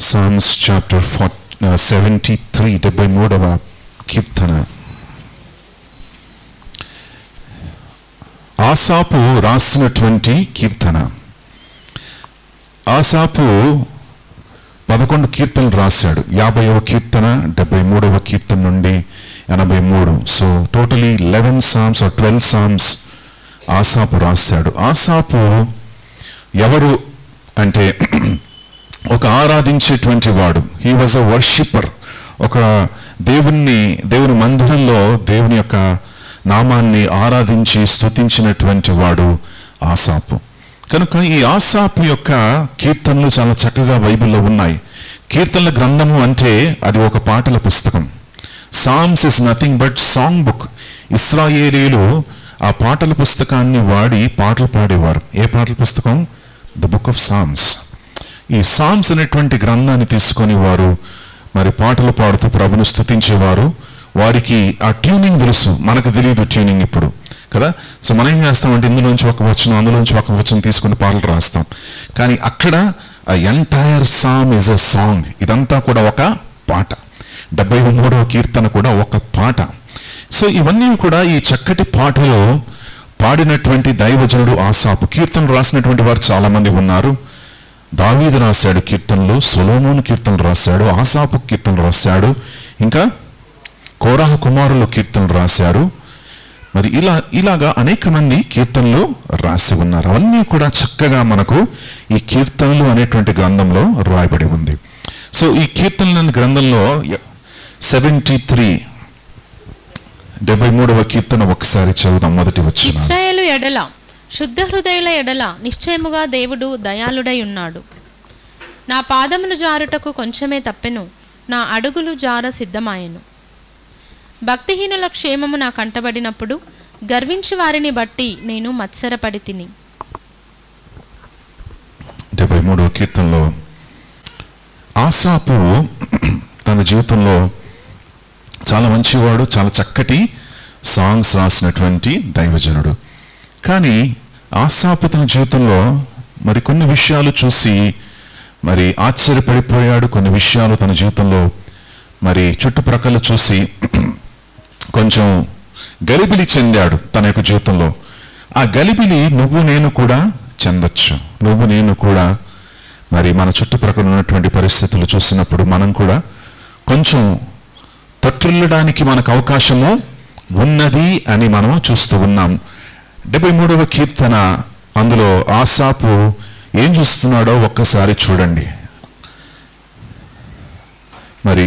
Psalms chapter 73, 73వ కీర్తన. ఆసాపు రాసినటువంటి కీర్తన. ఆసాపు 11 కీర్తనలు రాశాడు. 50వ కీర్తన, 73వ కీర్తన నుండి 83. So totally 11 Psalms or 12 Psalms ఆసాపు రాశాడు. ఆసాపు ఎవరు అంటే ఒక ఆరాధించేటువంటి వాడు. He was a worshipper. ఒక దేవుని మందిరంలో దేవుని యొక్క నామాన్ని ఆరాధించి స్తుతించినటువంటి వాడు ఆసాపు. కనుక ఈ ఆసాపు యొక్క కీర్తనలు చాలా చక్కగా బైబిల్లో ఉన్నాయి. కీర్తనల గ్రంథము అంటే అది ఒక పాటల పుస్తకం. Psalms is nothing but song book. ఇశ్రాయేలీయులు ఆ పాటల పుస్తకాన్ని వాడి పాటలు పాడేవారు. ఏ పాటల పుస్తకం? The book of psalms. ఈ సామ్స్ అనేటువంటి గ్రంథాన్ని తీసుకొని వారు మరి పాటలు పాడుతూ ప్రభును స్తుతించేవారు. వారికి ఆ ట్యూనింగ్ తెలుసు, మనకు తెలియదు ట్యూనింగ్ ఇప్పుడు కదా. సో మనం ఏం చేస్తామంటే ఇందులోంచి ఒక వచనం అందులోంచి ఒక వచనం తీసుకుని పాటలు రాస్తాం. కానీ అక్కడ entire psalm is a song. ఇదంతా కూడా ఒక పాట. 73వ కీర్తన కూడా ఒక పాట. సో ఇవన్నీ కూడా ఈ చక్కటి పాటలు పాడినటువంటి దైవజనుడు ఆసాపు. కీర్తనలు రాసినటువంటి వారు చాలా మంది ఉన్నారు. దావీదు రాశాడు కీర్తనలు, సొలొమోను కీర్తనలు రాశాడు, ఆసాపు కీర్తనలు రాశాడు, ఇంకా కోరాహ కుమారులు కీర్తనలు రాశారు. మరి ఇలాగా అనేక మంది కీర్తనలు రాసి ఉన్నారు. అవన్నీ కూడా చక్కగా మనకు ఈ కీర్తనలు అనేటువంటి గ్రంథంలో రాయబడి ఉంది. సో ఈ కీర్తనల గ్రంథంలో 73వ కీర్తన ఒకసారి చదువుదాం. మొదటి వచనం. ఇశ్రాయేలు ఎడల శుద్ధ హృదయుల ఎడల నిశ్చయముగా దేవుడు దయాళుడై ఉన్నాడు. నా పాదములు జారుటకు కొంచెమే తప్పెను, నా అడుగులు జార సిద్ధమాయెను. భక్తిహీనుల క్షేమము నా కంటబడినప్పుడు గర్వించి వారిని బట్టి నేను మత్సరపడి తిని. 73వ కీర్తనలో ఆసాపు తన జీవితంలో చాలా మంచివాడు, చాలా చక్కటి సాంగ్స్ రాసినటువంటి దైవజనుడు. కానీ ఆసాపు తన జీవితంలో మరి కొన్ని విషయాలు చూసి మరి ఆశ్చర్యపడిపోయాడు. కొన్ని విషయాలు తన జీవితంలో మరి చుట్టుప్రక్కల చూసి కొంచెం గలిబిలి చెందాడు తన యొక్క జీవితంలో. ఆ గలిబిలి నువ్వు నేను కూడా చెందొచ్చు. నువ్వు నేను కూడా మరి మన చుట్టుప్రక్కల ఉన్నటువంటి పరిస్థితులు చూసినప్పుడు మనం కూడా కొంచెం తొట్టిల్లడానికి మనకు అవకాశము ఉన్నది అని మనం చూస్తూ ఉన్నాం. 73వ కీర్తన, అందులో ఆసాపు ఏం చూస్తున్నాడో ఒక్కసారి చూడండి. మరి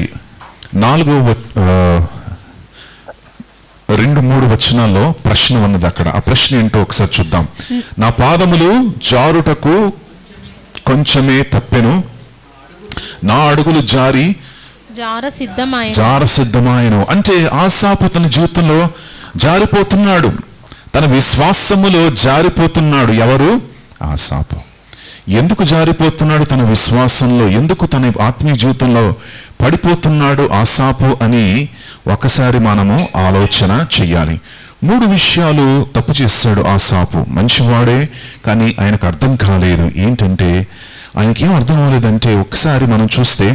2-3 వచనాల్లో ప్రశ్న ఉన్నది అక్కడ. ఆ ప్రశ్న ఏంటో ఒకసారి చూద్దాం. నా పాదములు జారుటకు కొంచెమే తప్పెను, నా అడుగులు జార సిద్ధమాయెను. అంటే ఆసాపు తన జీవితంలో జారిపోతున్నాడు, తన విశ్వాసములో జారిపోతున్నాడు. ఎవరు? ఆసాపు. ఎందుకు జారిపోతున్నాడు? తన విశ్వాసంలో ఎందుకు తన ఆత్మీయ జీవితంలో పడిపోతున్నాడు ఆసాపు అని ఒకసారి మనము ఆలోచన చెయ్యాలి. 3 విషయాలు తప్పు చేస్తాడు ఆసాపు. మంచివాడే, కానీ ఆయనకు అర్థం కాలేదు. ఏంటంటే ఆయనకేం అర్థం అవ్వలేదంటే, ఒకసారి మనం చూస్తే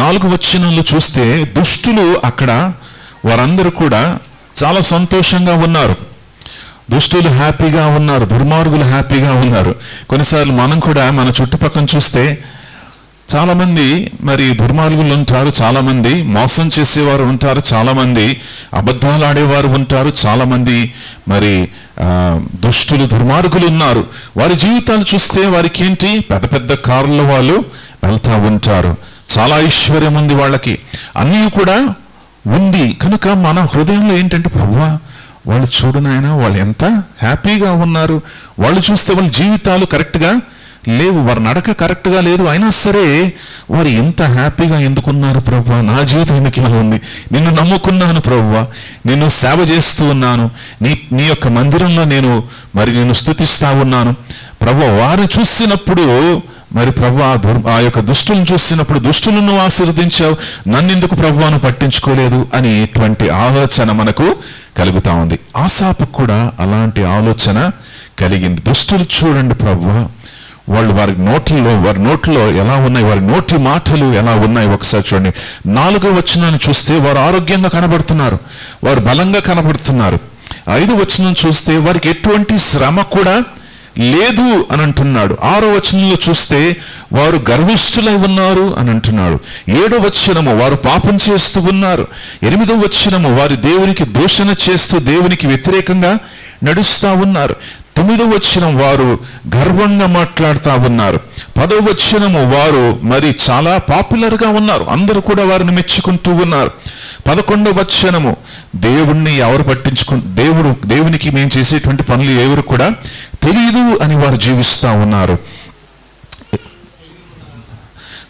4 వచనాలు చూస్తే దుష్టులు అక్కడ వారందరూ కూడా చాలా సంతోషంగా ఉన్నారు. దుష్టులు హ్యాపీగా ఉన్నారు, దుర్మార్గులు హ్యాపీగా ఉన్నారు. కొన్నిసార్లు మనం కూడా మన చుట్టుపక్కల చూస్తే చాలామంది మరి దుర్మార్గులు ఉంటారు, చాలామంది మోసం చేసేవారు ఉంటారు, చాలామంది అబద్ధాలు ఆడేవారు ఉంటారు, చాలామంది మరి దుష్టులు దుర్మార్గులు ఉన్నారు. వారి జీవితాలు చూస్తే వారికి ఏంటి, పెద్ద పెద్ద కారుల్లో వాళ్ళు వెళ్తూ ఉంటారు, చాలా ఐశ్వర్యం ఉంది వాళ్ళకి, అన్నీ కూడా ఉంది. కనుక మన హృదయంలో ఏంటంటే, ప్రభువా వాళ్ళు చూడు నాయన, వాళ్ళు ఎంత హ్యాపీగా ఉన్నారు, వాళ్ళు చూస్తే వాళ్ళ జీవితాలు కరెక్ట్గా లేవు, వారి నడక కరెక్ట్గా లేదు, అయినా సరే వారు ఎంత హ్యాపీగా ఎందుకున్నారు ప్రభువా, నా జీవితం ఎందుకు ఇలా ఉంది, నిన్ను నమ్ముకున్నాను ప్రభువా, నిన్ను సేవ చేస్తూ ఉన్నాను, నీ యొక్క మందిరంలో నేను స్తుతిస్తా ఉన్నాను ప్రభువా. వారు చూసినప్పుడు మరి ప్రభువా ఆ యొక్క దుష్టులను చూసినప్పుడు దుష్టులను ఆశీర్వదించావు, నన్నెందుకు ప్రభువాను పట్టించుకోలేదు అనేటువంటి ఆలోచన మనకు కలుగుతా ఉంది. ఆసాపు కూడా అలాంటి ఆలోచన కలిగింది. దుష్టులు చూడండి ప్రభువా, వారి నోట్లో ఎలా ఉన్నాయి, వారి నోటి మాటలు ఎలా ఉన్నాయి ఒకసారి చూడండి. 4వ వచనాన్ని చూస్తే వారు ఆరోగ్యంగా కనబడుతున్నారు, వారు బలంగా కనబడుతున్నారు. 5వ వచనం చూస్తే వారికి ఎటువంటి శ్రమ కూడా లేదు అని అంటున్నాడు. 6వ వచనంలో చూస్తే వారు గర్విష్ఠులై ఉన్నారు అని అంటున్నాడు. 7వ వచనము వారు పాపం చేస్తూ ఉన్నారు. 8వ వచనము వారి దేవునికి దూషణ చేస్తూ దేవునికి వ్యతిరేకంగా నడుస్తూ ఉన్నారు. 9వ వచనం వారు గర్వంగా మాట్లాడుతూ ఉన్నారు. 10వ వచనము వారు మరి చాలా పాపులర్గా ఉన్నారు, అందరూ కూడా వారిని మెచ్చుకుంటూ ఉన్నారు. 11వ వచనము దేవుణ్ణి ఎవరు దేవునికి మేము చేసేటువంటి పనులు ఎవరు కూడా తెలియదు అని వారు జీవిస్తూ ఉన్నారు.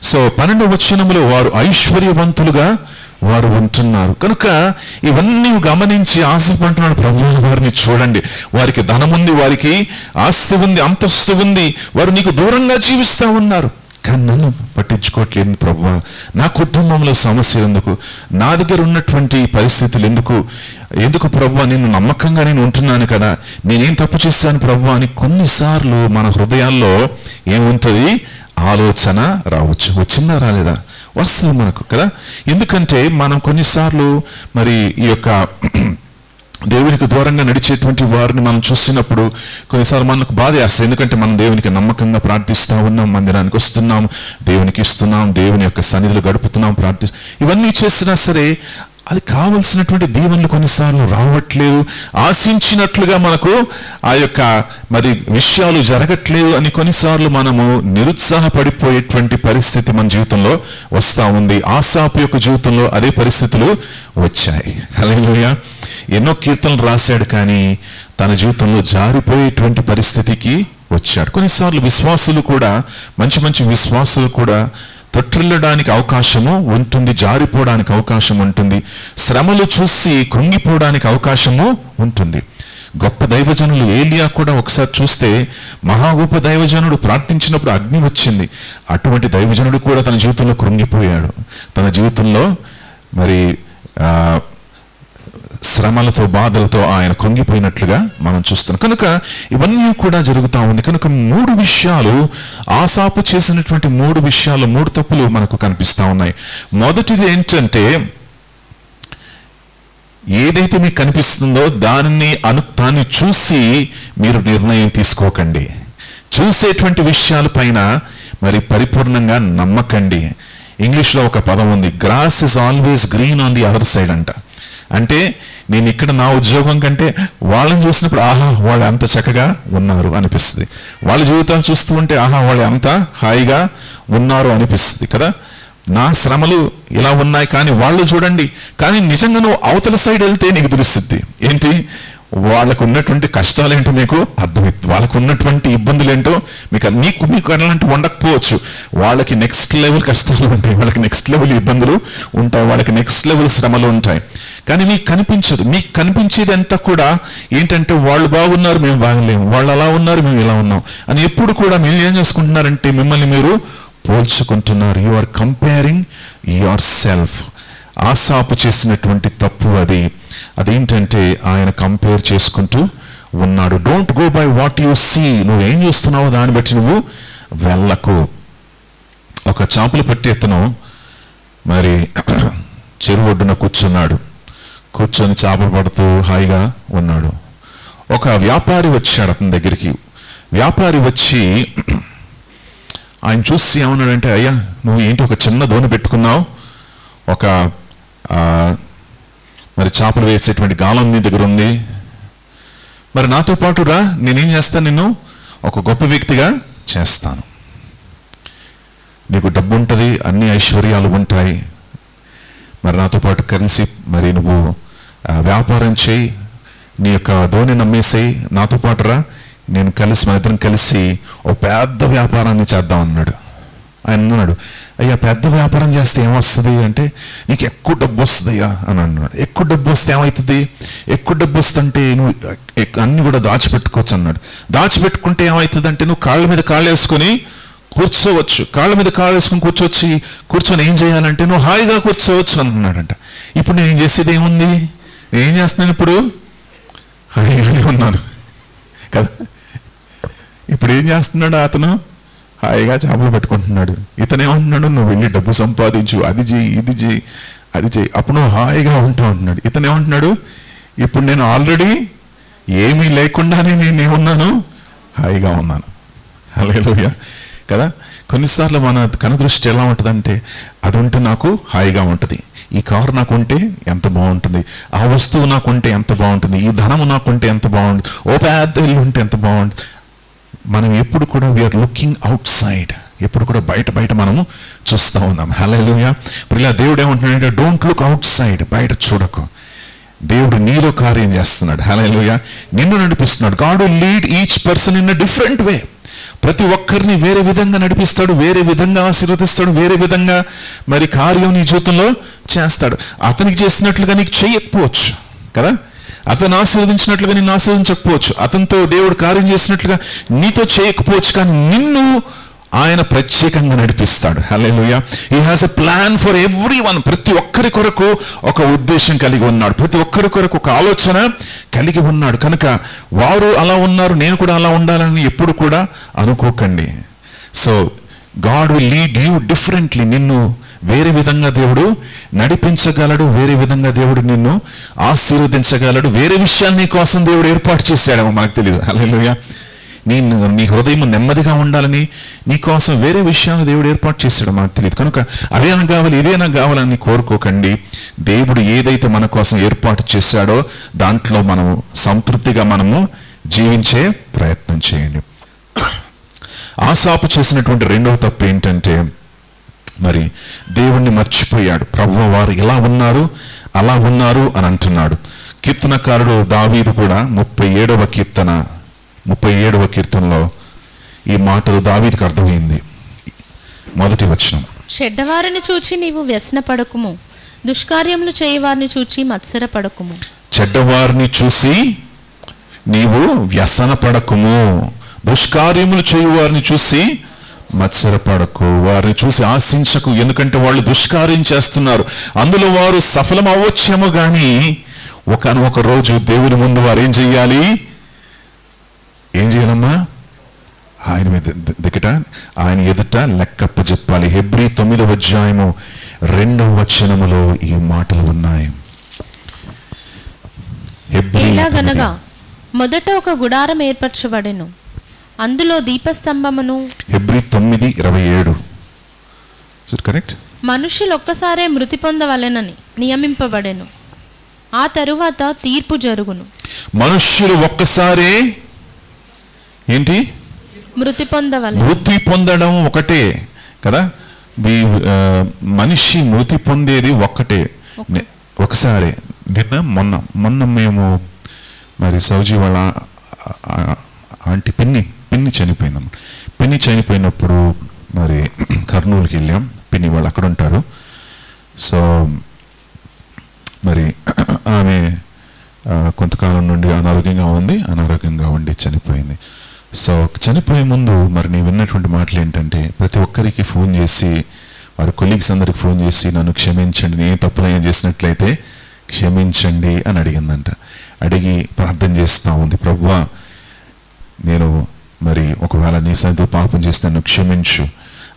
సో 12వ వచనములో వారు ఐశ్వర్యవంతులుగా వారు ఉంటున్నారు. కనుక ఇవన్నీ గమనించి ఆశపడుతున్నాడు ప్రభువు, వారిని చూడండి, వారికి ధనం ఉంది, వారికి ఆస్తి ఉంది, అంతస్తు ఉంది, వారు నీకు దూరంగా జీవిస్తూ ఉన్నారు. కానీ నన్ను పట్టించుకోవట్లేదు ప్రభువా, నా కుటుంబంలో సమస్య ఎందుకు, నా దగ్గర ఉన్నటువంటి పరిస్థితులు ఎందుకు ప్రభువా, నేను నమ్మకంగా నేను ఉంటున్నాను కదా, నేనేం తప్పు చేశాను ప్రభువా అని కొన్నిసార్లు మన హృదయాల్లో ఏముంటుంది, ఆలోచన రావచ్చు. వచ్చిందా రాలేదా? వస్తుంది మనకు కదా. ఎందుకంటే మనం కొన్నిసార్లు మరి ఈ యొక్క దేవునికి దూరంగా నడిచేటువంటి వారిని మనం చూసినప్పుడు కొన్నిసార్లు మనకు బాధ వేస్తాయి. ఎందుకంటే మనం దేవునికి నమ్మకంగా ప్రార్థిస్తూ ఉన్నాం, మందిరానికి వస్తున్నాం, దేవునికి ఇస్తున్నాం, దేవుని యొక్క సన్నిధిలో గడుపుతున్నాం, ఇవన్నీ చేసినా సరే అది కావలసినటువంటి దీవెనలు కొన్నిసార్లు రావట్లేదు, ఆశించినట్లుగా మనకు ఆ యొక్క మరి విషయాలు జరగట్లేదు అని కొన్నిసార్లు మనము నిరుత్సాహపడిపోయేటువంటి పరిస్థితి మన జీవితంలో వస్తూ ఉంది. ఆసాపు యొక్క జీవితంలో అదే పరిస్థితులు వచ్చాయి. హల్లెలూయా. ఎన్నో కీర్తనలు రాశాడు, కానీ తన జీవితంలో జారిపోయేటువంటి పరిస్థితికి వచ్చాడు. కొన్నిసార్లు విశ్వాసులు కూడా, మంచి విశ్వాసులు కూడా తొట్టిల్లడానికి అవకాశము ఉంటుంది, జారిపోవడానికి అవకాశం ఉంటుంది, శ్రమలు చూసి కృంగిపోవడానికి అవకాశము ఉంటుంది. గొప్ప దైవజనులు ఏలియా కూడా ఒకసారి చూస్తే మహా గొప్ప దైవజనుడు ప్రార్థించినప్పుడు అగ్ని వచ్చింది. అటువంటి దైవజనుడు కూడా తన జీవితంలో కృంగిపోయాడు. తన జీవితంలో మరి శ్రమలతో బాధలతో ఆయన కృంగిపోయినట్లుగా మనం చూస్తున్నాం. కనుక ఇవన్నీ కూడా జరుగుతూ ఉంది. కనుక 3 విషయాలు, ఆసాపు చేసినటువంటి 3 విషయాలు, 3 తప్పులు మనకు కనిపిస్తూ ఉన్నాయి. మొదటిది ఏంటంటే, ఏదైతే మీకు కనిపిస్తుందో దాన్ని చూసి మీరు నిర్ణయం తీసుకోకండి. చూసేటువంటి విషయాల పైన మరి పరిపూర్ణంగా నమ్మకండి. ఇంగ్లీష్లో ఒక పదం ఉంది, grass is always green on the other side అంట. అంటే నేను ఇక్కడ నా ఉద్యోగం కంటే వాళ్ళని చూసినప్పుడు ఆహా వాళ్ళు అంత చక్కగా ఉన్నారు అనిపిస్తుంది, వాళ్ళ జీవితాలు చూస్తూ ఉంటే ఆహా వాళ్ళు అంత హాయిగా ఉన్నారు అనిపిస్తుంది కదా. నా శ్రమలు ఇలా ఉన్నాయి కానీ వాళ్ళు చూడండి, కానీ నిజంగా నువ్వు అవతల సైడ్ వెళ్తే నీకు తెలుస్తుంది ఏంటి, వాళ్ళకు ఉన్నటువంటి కష్టాలు ఏంటో మీకు అర్థమవుతుంది, వాళ్ళకు ఉన్నటువంటి ఇబ్బందులు ఏంటో మీకు అలాంటి ఉండకపోవచ్చు. వాళ్ళకి నెక్స్ట్ లెవెల్ కష్టాలు ఉంటాయి, వాళ్ళకి నెక్స్ట్ లెవెల్ ఇబ్బందులు ఉంటాయి, వాళ్ళకి నెక్స్ట్ లెవెల్ శ్రమలు ఉంటాయి. కానీ మీకు కనిపించదు. మీకు కనిపించేది అంతా కూడా ఏంటంటే వాళ్ళు బాగున్నారు మేము బాగలేము, వాళ్ళు అలా ఉన్నారు మేము ఇలా ఉన్నాం అని ఎప్పుడు కూడా మీరు ఏం చేసుకుంటున్నారంటే మిమ్మల్ని మీరు పోల్చుకుంటున్నారు. You are comparing yourself. Asaph చేసినటువంటి తప్పు అదేంటంటే ఆయన కంపేర్ చేసుకుంటూ ఉన్నాడు. Don't go by what you see. నువ్వేం చూస్తున్నావో దాన్ని బట్టి నువ్వు వెళ్ళకు. ఒక చేపలు పట్టి అతను మరి చెరువు ఒడ్డున కూర్చొని చేపలు పడుతూ హాయిగా ఉన్నాడు. ఒక వ్యాపారి వచ్చాడు అతని దగ్గరికి. వ్యాపారి వచ్చి ఆయన చూసి ఏమన్నాడంటే, అయ్యా నువ్వు ఏంటి ఒక చిన్న దోణి పెట్టుకున్నావు, ఒక మరి చేపలు వేసేటువంటి గాలం నీ దగ్గర ఉంది, మరి నాతో పాటు రా, నేనేం చేస్తాను, నిన్ను ఒక గొప్ప వ్యక్తిగా చేస్తాను, నీకు డబ్బు ఉంటుంది, అన్ని ఐశ్వర్యాలు ఉంటాయి, మరి నాతో పాటు కలిసి మరి నువ్వు వ్యాపారం చేయి, నీ యొక్క ధోని నమ్మేసేయి, నాతో పాటు రా, నేను మన ఇద్దరం కలిసి ఓ పెద్ద వ్యాపారాన్ని చేద్దాం అన్నాడు. ఆయన అన్నాడు, అయ్యా పెద్ద వ్యాపారం చేస్తే ఏమొస్తుంది అంటే, నీకు ఎక్కువ డబ్బు వస్తుందయ్యా అని అన్నాడు. ఎక్కువ డబ్బు వస్తే ఏమవుతుంది, ఎక్కువ డబ్బు వస్తుంటే నువ్వు అన్ని కూడా దాచిపెట్టుకోవచ్చు అన్నాడు. దాచిపెట్టుకుంటే ఏమవుతుంది అంటే, నువ్వు కాళ్ళ మీద కాళ్ళు వేసుకొని కూర్చోవచ్చు, కాళ్ళ మీద కాళ్ళు వేసుకొని కూర్చొని ఏం చేయాలంటే నువ్వు హాయిగా కూర్చోవచ్చు అన్నాడంట. ఇప్పుడు నేను చేసేది ఏముంది, నేనేం చేస్తున్నాను, ఇప్పుడు హాయిగానే ఉన్నాను కదా. ఇప్పుడు ఏం చేస్తున్నాడు అతను, హాయిగా చేపలు పెట్టుకుంటున్నాడు. ఇతనేమంటున్నాడు, నువ్వు వెళ్ళి డబ్బు సంపాదించు, అది చేయి, ఇది చేయి, అది చేయి, అప్పుడు నువ్వు హాయిగా ఉంటావు అంటున్నాడు. ఇతనేమంటున్నాడు, ఇప్పుడు నేను ఆల్రెడీ ఏమీ లేకుండానే నేనేమన్నాను, హాయిగా ఉన్నాను. హల్లెలూయా కదా. కొన్నిసార్లు మన కనుదృష్టి ఎలా ఉంటుందంటే, అది ఉంటే నాకు హాయిగా ఉంటుంది, ఈ కారు నాకు ఉంటే ఎంత బాగుంటుంది, ఆ వస్తువు నాకు ఉంటే ఎంత బాగుంటుంది, ఈ ధనము నాకుంటే ఎంత బాగుంటుంది, ఓ పెద్ద ఇల్లు ఉంటే ఎంత బాగుంటుంది. మనం ఎప్పుడు కూడా వీఆర్ లుకింగ్ అవుట్ సైడ్, ఎప్పుడు కూడా బయట మనము చూస్తూ ఉన్నాం. హల్లెలూయా. ప్రియులారా, దేవుడు ఏమంటున్నాడంటే, డోంట్ లుక్ అవుట్ సైడ్, బయట చూడకు. దేవుడు నీలో కార్యం చేస్తున్నాడు. హల్లెలూయా. నిన్ను నడిపిస్తున్నాడు. God will lead each person in a different way. ప్రతి ఒక్కరిని వేరే విధంగా నడిపిస్తాడు, వేరే విధంగా ఆశీర్వదిస్తాడు, వేరే విధంగా మరి కార్యం నీ జీవితంలో చేస్తాడు. అతనికి చేసినట్లుగా నీకు చేయకపోవచ్చు కదా, అతను ఆశీర్వదించినట్లుగా నిన్ను ఆశీర్వదించకపోవచ్చు, అతనితో దేవుడు కార్యం చేసినట్లుగా నీతో చేయకపోవచ్చు, కానీ నిన్ను ఆయన ప్రత్యేకంగా నడిపిస్తాడు. Hallelujah. He has a plan for everyone. ప్రతి ఒక్కరి కొరకు ఒక ఉద్దేశం కలిగి ఉన్నాడు, ప్రతి ఒక్కరి కొరకు ఒక ఆలోచన కలిగి ఉన్నాడు. కనుక వారు అలా ఉన్నారు, నేను కూడా అలా ఉండాలని ఎప్పుడు కూడా అనుకోకండి. So God will lead you differently. నిన్ను వేరే విధంగా దేవుడు నడిపించగలడు, వేరే విధంగా దేవుడు నిన్ను ఆశీర్వదించగలడు. వేరే విషయాన్ని నీ కోసం దేవుడు ఏర్పాటు చేశాడేమో మనకు తెలియదు. హల్లెలూయా. నీ హృదయం నెమ్మదిగా ఉండాలని నీ కోసం వేరే విషయాన్ని దేవుడు ఏర్పాటు చేశాడు మనకు తెలియదు. కనుక అదేనా కావాలి, ఇదేనా కావాలని కోరుకోకండి. దేవుడు ఏదైతే మన కోసం ఏర్పాటు చేశాడో దాంట్లో మనము సంతృప్తిగా మనము జీవించే ప్రయత్నం చేయండి. ఆసాపు చేసినటువంటి రెండవ తప్పు ఏంటంటే, మరి దేవుణ్ణి మర్చిపోయాడు. ప్రభువా, వారు ఎలా ఉన్నారు అలా ఉన్నారు అని అంటున్నాడు. కీర్తనకారుడు దావీదు కూడా 37వ కీర్తనలో ఈ మాటలు దావీదుకు అర్థమైంది. మొదటి వచనం, చెడ్డవారిని చూచి నీవు వ్యసనపడకుము, దుష్కార్యములు చేయవారిని చూచి మత్సరపడకుము. చెడ్డవారిని చూసి నీవు వ్యసనపడకుము, దుష్కార్యములు చేయువారిని చూసి మత్సరపడకు, వారిని చూసి ఆశించకు. ఎందుకంటే వాళ్ళు దుష్కార్యం చేస్తున్నారు, అందులో వారు సఫలం అవ్వచ్చేమో కానీ ఒకనొక రోజు దేవుని ముందు వారు ఏం చేయాలి చేయాలమ్మా? ఆయన మీద దిగట, ఆయన ఎదుట లెక్కప్ప చెప్పాలి. హెబ్రీ 9వ అధ్యాయము 2వ వచనములో ఈ మాటలు ఉన్నాయి. ఎలాగనగా మొదట ఒక గుడారం ఏర్పరచబడెను, అందులో దీపస్తంభమును. హెబ్రీ 9:27. కరెక్ట్. మనుషులు ఒక్కసారే మృతి పొందవలెనని నియమింపబడెను, ఆ తరువాత తీర్పు జరుగును. మనుష్యులు ఒక్కసారే ఏంటి? మృతి పొందవలె. మృతి పొందడం ఒకటే కదా. మనిషి మృతి పొందేది ఒక్కటే, ఒకసారి. మొన్న మేము మరి సౌజీ వాళ్ళ ఆంటీ పిన్ని చనిపోయిందాం. పిన్ని చనిపోయినప్పుడు మరి కర్నూలుకి వెళ్ళాం. పిన్ని వాళ్ళు అక్కడ ఉంటారు. సో మరి ఆమె కొంతకాలం నుండి అనారోగ్యంగా ఉండి చనిపోయింది. సో చనిపోయే ముందు మరి నేను విన్నటువంటి మాటలు ఏంటంటే, ప్రతి ఒక్కరికి ఫోన్ చేసి, వారి కొలీగ్స్ అందరికి ఫోన్ చేసి, నన్ను క్షమించండి, నేను తప్పులు ఏం చేసినట్లయితే క్షమించండి అని అడిగిందంట. అడిగి ప్రార్థన చేస్తూ ఉంది, ప్రభువా, నేను మరి ఒకవేళ నీ సన్నిధిలో పాపం చేస్తే నన్ను క్షమించు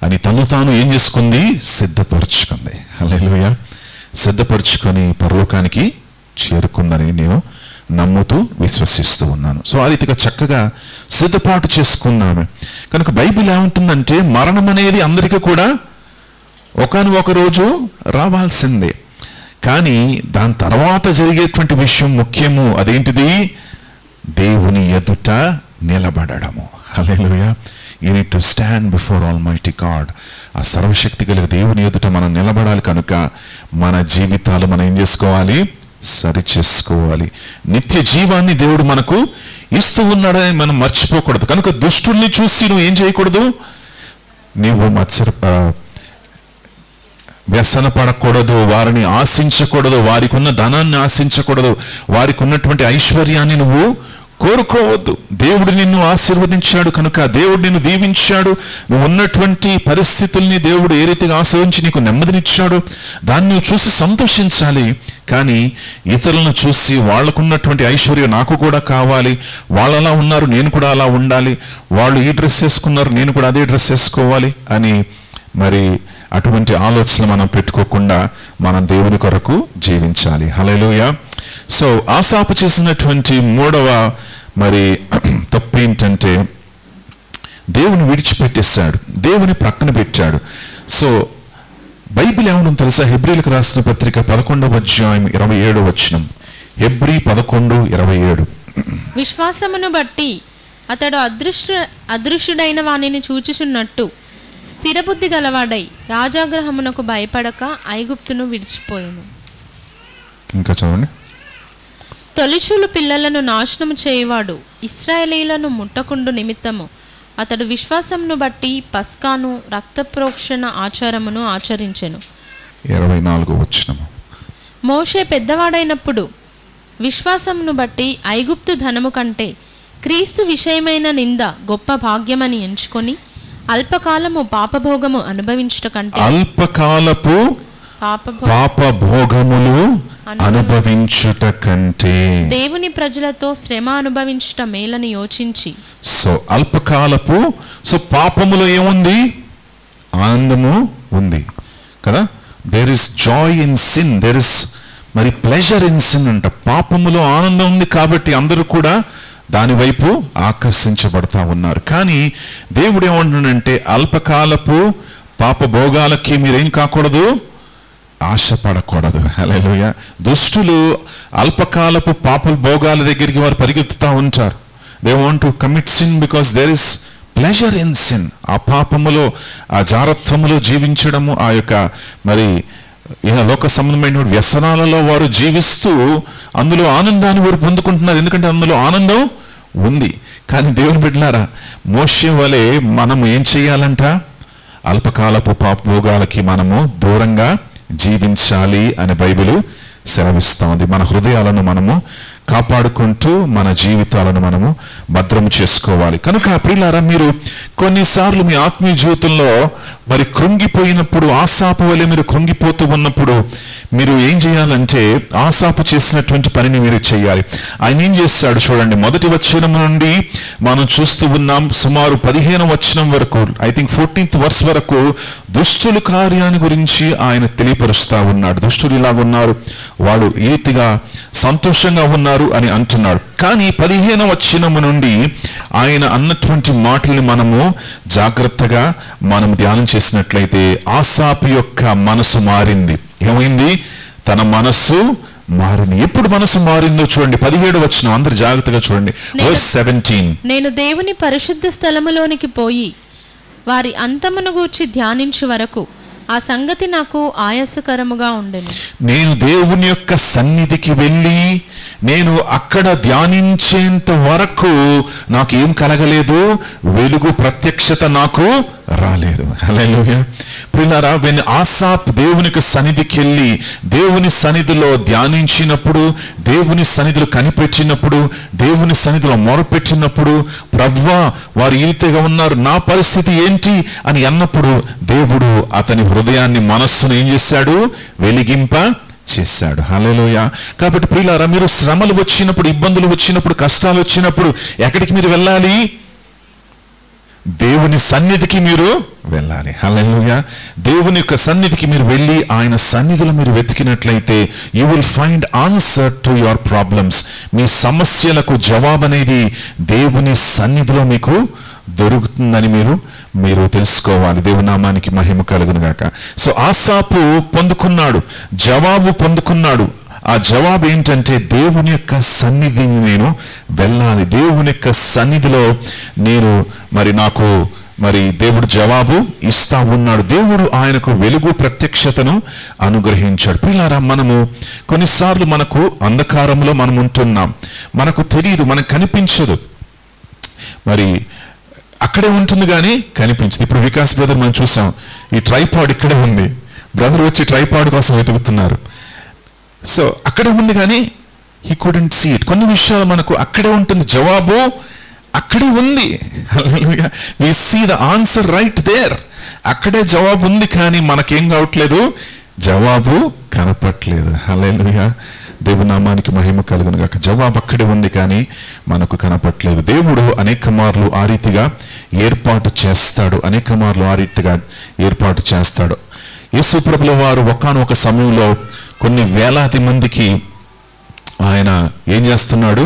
అని తాను ఏం చేసుకుంది? సిద్ధపరచుకుంది. హల్లెలూయా. సిద్ధపరచుకొని పరలోకానికి చేరుకుందని నేను నమ్ముతూ విశ్వసిస్తూ ఉన్నాను. సో ఆ రీతిగా చక్కగా సిద్ధపాటు చేసుకున్నాము. కనుక బైబిల్ ఏముంటుందంటే, మరణం అనేది అందరికీ కూడా ఒకానొక రోజు రావాల్సిందే, కానీ దాని తర్వాత జరిగేటువంటి విషయం ముఖ్యము. అదేంటిది? దేవుని ఎదుట నిలబడము. Hallelujah. You need to stand before almighty God. ఆ సర్వశక్తి కలిగిన దేవుని ఎదుట మనం నిలబడాలి. కనుక మన జీవితాలు మనం ఏం చేసుకోవాలి? సరి చేసుకోవాలి. నిత్య జీవాన్ని దేవుడు మనకు ఇస్తూ ఉన్నాడని మనం మర్చిపోకూడదు. కనుక దుష్టుల్ని చూసి నువ్వు ఏం చేయకూడదు? నీవు వ్యసన పడకూడదు, వారిని ఆశించకూడదు, వారికి ఉన్న ధనాన్ని ఆశించకూడదు, వారికి ఉన్నటువంటి ఐశ్వర్యాన్ని నువ్వు కోరుకోవద్దు. దేవుడు నిన్ను ఆశీర్వదించాడు కనుక, దేవుడు నిన్ను దీవించాడు. నువ్వు ఉన్నటువంటి పరిస్థితుల్ని దేవుడు ఏ రీతిగా ఆశ్రయించి నీకు నెమ్మదినిచ్చాడు, దాన్ని నువ్వు చూసి సంతోషించాలి. కానీ ఇతరులను చూసి వాళ్ళకున్నటువంటి ఐశ్వర్యం నాకు కూడా కావాలి, వాళ్ళు అలా ఉన్నారు నేను కూడా అలా ఉండాలి, వాళ్ళు ఈ డ్రెస్ వేసుకున్నారు నేను కూడా అదే డ్రెస్ వేసుకోవాలి అని మరి అటువంటి ఆలోచనలు మనం పెట్టుకోకుండా మనం దేవుని కొరకు జీవించాలి. హల్లెలూయా. సో ఆసాపు చేసినటువంటి మూడవ మరి తప్పు ఏంటంటే దేవుని విడిచిపెట్టేశాడు, దేవుని ప్రక్కన పెట్టాడు. సో బైబిల్ ఏమన్నా తెలుసా? హెబ్రీలకు రాసిన పత్రిక 11వ అధ్యాయం 27వ వచనం. హెబ్రీ 11:27. విశ్వాసమును బట్టి అతడు అదృశ్యుడైన వానిని చూచుచున్నట్టు స్థిరబుద్ధి గలవాడై రాజాగ్రహమునకు భయపడక ఐగుప్తును విడిచిపోయాను. ఇంకా చదవండి. తొలిచూలు పిల్లలను నాశనము చేయువాడు ఇశ్రాయేలీయులను ముట్టకుండు నిమిత్తము అతడు విశ్వాసమును బట్టి పస్కాను రక్త ప్రోక్షణ ఆచారమును ఆచరించెను. 24వ వచనం. మోషే పెద్దవాడైనప్పుడు విశ్వాసమును బట్టి ఐగుప్తు ధనము కంటే క్రీస్తు విషయమైన నింద గొప్ప భాగ్యమని ఎంచుకొని అల్పకాలము పాపభోగము అనుభవించుట కంటే అల్పకాలపు పాపభోగములు అనుభవించుట కంటే దేవుని ప్రజలతో శ్రమ అనుభవించుట మేలని యోచించి. సో అల్పకాలపు, సో పాపములో ఏముంది? ఆనందము ఉంది కదా. There is joy in sin, there is మరి ప్లెజర్ ఇన్ సిన్ అంట. పాపములో ఆనందం ఉంది కాబట్టి అందరూ కూడా దాని వైపు ఆకర్షించబడతా ఉన్నారు. కానీ దేవుడు ఏమంటున్నాడంటే అల్పకాలపు పాప భోగాలకి మీరేం కాకూడదు, ఆశపడకూడదు. హల్లెలూయా. దుష్టులు అల్పకాలపు పాప భోగాల దగ్గరికి వారు పరిగెత్తుతూ ఉంటారు. They want to commit sin because there is pleasure in sin. ఆ పాపములో, ఆ జారత్వములో జీవించడము, ఆ యొక్క మరి లోక సంబంధమైన వ్యసనాలలో వారు జీవిస్తూ అందులో ఆనందాన్ని వారు పొందుకుంటున్నారు. ఎందుకంటే అందులో ఆనందం ఉంది. కానీ దేవుని బిడ్డలారా, మోషే వలె మనము ఏం చేయాలంట? అల్పకాలపు పాపభోగాలకి మనము దూరంగా జీవించాలి అని బైబిల్ సెలవిస్తోంది. మన హృదయాలను మనము కాపాడుకుంటూ మన జీవితాలను మనము భద్రము చేసుకోవాలి. కనుక ప్రియులారా, మీరు కొన్నిసార్లు మీ ఆత్మీయ జీవితంలో మరి కృంగిపోయినప్పుడు, ఆసాపు వలె మీరు కృంగిపోతూ ఉన్నప్పుడు మీరు ఏం చేయాలంటే ఆసాపు చేసినటువంటి పనిని మీరు చేయాలి. ఆయన ఏం చేస్తాడు చూడండి. మొదటి వచనం నుండి మనం చూస్తూ ఉన్నాం సుమారు 15వ వచనం వరకు, ఐ థింక్ 14th verse వరకు దుష్టుల కార్యాన్ని గురించి ఆయన తెలియపరుస్తా ఉన్నాడు. దుష్టులు ఇలాగున్నారు, వాళ్ళు ఈ రీతిగా సంతోషంగా ఉన్నారు అని అంటున్నాడు. కానీ 15వ వచనం నుండి ఆయన అన్నటువంటి మాటల్ని మనము జాగ్రత్తగా మనం ధ్యానం చేసినట్లయితే ఆసాపు యొక్క మనసు మారింది. ఏమైంది? తన మనస్సు మారింది. ఎప్పుడు మనసు మారిందో చూడండి. 17వ వచనం, అందరు జాగ్రత్తగా చూడండి. verse 17. నేను దేవుని పరిశుద్ధ స్థలములోనికి పోయి వారి అంతమును గూర్చి ధ్యానించు వరకు ఆ సంగతి నాకు ఆయాసకరముగా ఉండెను. నేను దేవుని యొక్క సన్నిధికి వెళ్ళి నేను అక్కడ ధ్యానించేంత వరకు నాకు ఏం కలగలేదు, వెలుగు ప్రత్యక్షత నాకు రాలేదు. హల్లెలూయా. ప్రియులారా, వెన్ ఆసాప్ దేవుని సన్నిధికి వెళ్ళి దేవుని సన్నిధిలో ధ్యానించినప్పుడు, దేవుని సన్నిధిలో కనిపెట్టినప్పుడు, దేవుని సన్నిధిలో మొరపెట్టినప్పుడు, ప్రభువా వారు ఈ రీతిగా ఉన్నారు, నా పరిస్థితి ఏంటి అని అన్నప్పుడు దేవుడు అతని హృదయాన్ని, మనస్సును ఏం చేశాడు? వెలిగింప చేశాడు. హల్లెలూయా. కాబట్టి ప్రియులారా, మీరు శ్రమలు వచ్చినప్పుడు, ఇబ్బందులు వచ్చినప్పుడు, కష్టాలు వచ్చినప్పుడు ఎక్కడికి మీరు వెళ్ళాలి? దేవుని సన్నిధికి మీరు వెళ్ళాలి. హల్లెలూయా. దేవుని యొక్క సన్నిధికి మీరు వెళ్ళి ఆయన సన్నిధిలో మీరు వెతికినట్లయితే you will find answer to your problems. మీ సమస్యలకు జవాబు అనేది దేవుని సన్నిధిలో మీకు దొరుకుతుందని మీరు తెలుసుకోవాలి. దేవుని నామానికి మహిమ కలుగును గాక. సో ఆసాపు పొందుకున్నాడు, జవాబు పొందుకున్నాడు. ఆ జవాబు ఏంటంటే దేవుని యొక్క సన్నిధిని నేను వెళ్ళాలి, దేవుని యొక్క సన్నిధిలో నేను నాకు దేవుడు జవాబు ఇస్తా ఉన్నాడు. దేవుడు ఆయనకు వెలుగు ప్రత్యక్షతను అనుగ్రహించాడు. ప్రియులారా, మనము కొన్నిసార్లు మనకు అంధకారంలో మనం ఉంటున్నాం, మనకు తెలియదు, మనకు కనిపించదు, అక్కడే ఉంటుంది కానీ కనిపించదు. ఇప్పుడు వికాస్ బ్రదర్ మనం చూసాం, ఈ ట్రైపాడ్ ఇక్కడే ఉంది, బ్రదర్ వచ్చి ట్రైపాడ్ కోసం వెతుకుతున్నారు. సో అక్కడే ఉంది కానీ హీ కుడెంట్ సీ ఇట్. కొన్ని విషయాలు మనకు అక్కడే ఉంటుంది, జవాబు అక్కడే ఉంది. We see the answer right there. అక్కడే జవాబు ఉంది కానీ మనకేం కావట్లేదు, జవాబు కనపట్లేదు. హల్లెలూయా, దేవుని నామానికి మహిమ కలుగును గాక. జవాబు అక్కడే ఉంది కానీ మనకు కనపట్లేదు. దేవుడు అనేక మార్లు ఆ రీతిగా ఏర్పాటు చేస్తాడు, అనేక మార్లు ఆ రీతిగా ఏర్పాటు చేస్తాడు. యేసు ప్రభుల వారు ఒకానొక సమయంలో కొన్ని వేలాది మందికి ఆయన ఏం చేస్తున్నాడు,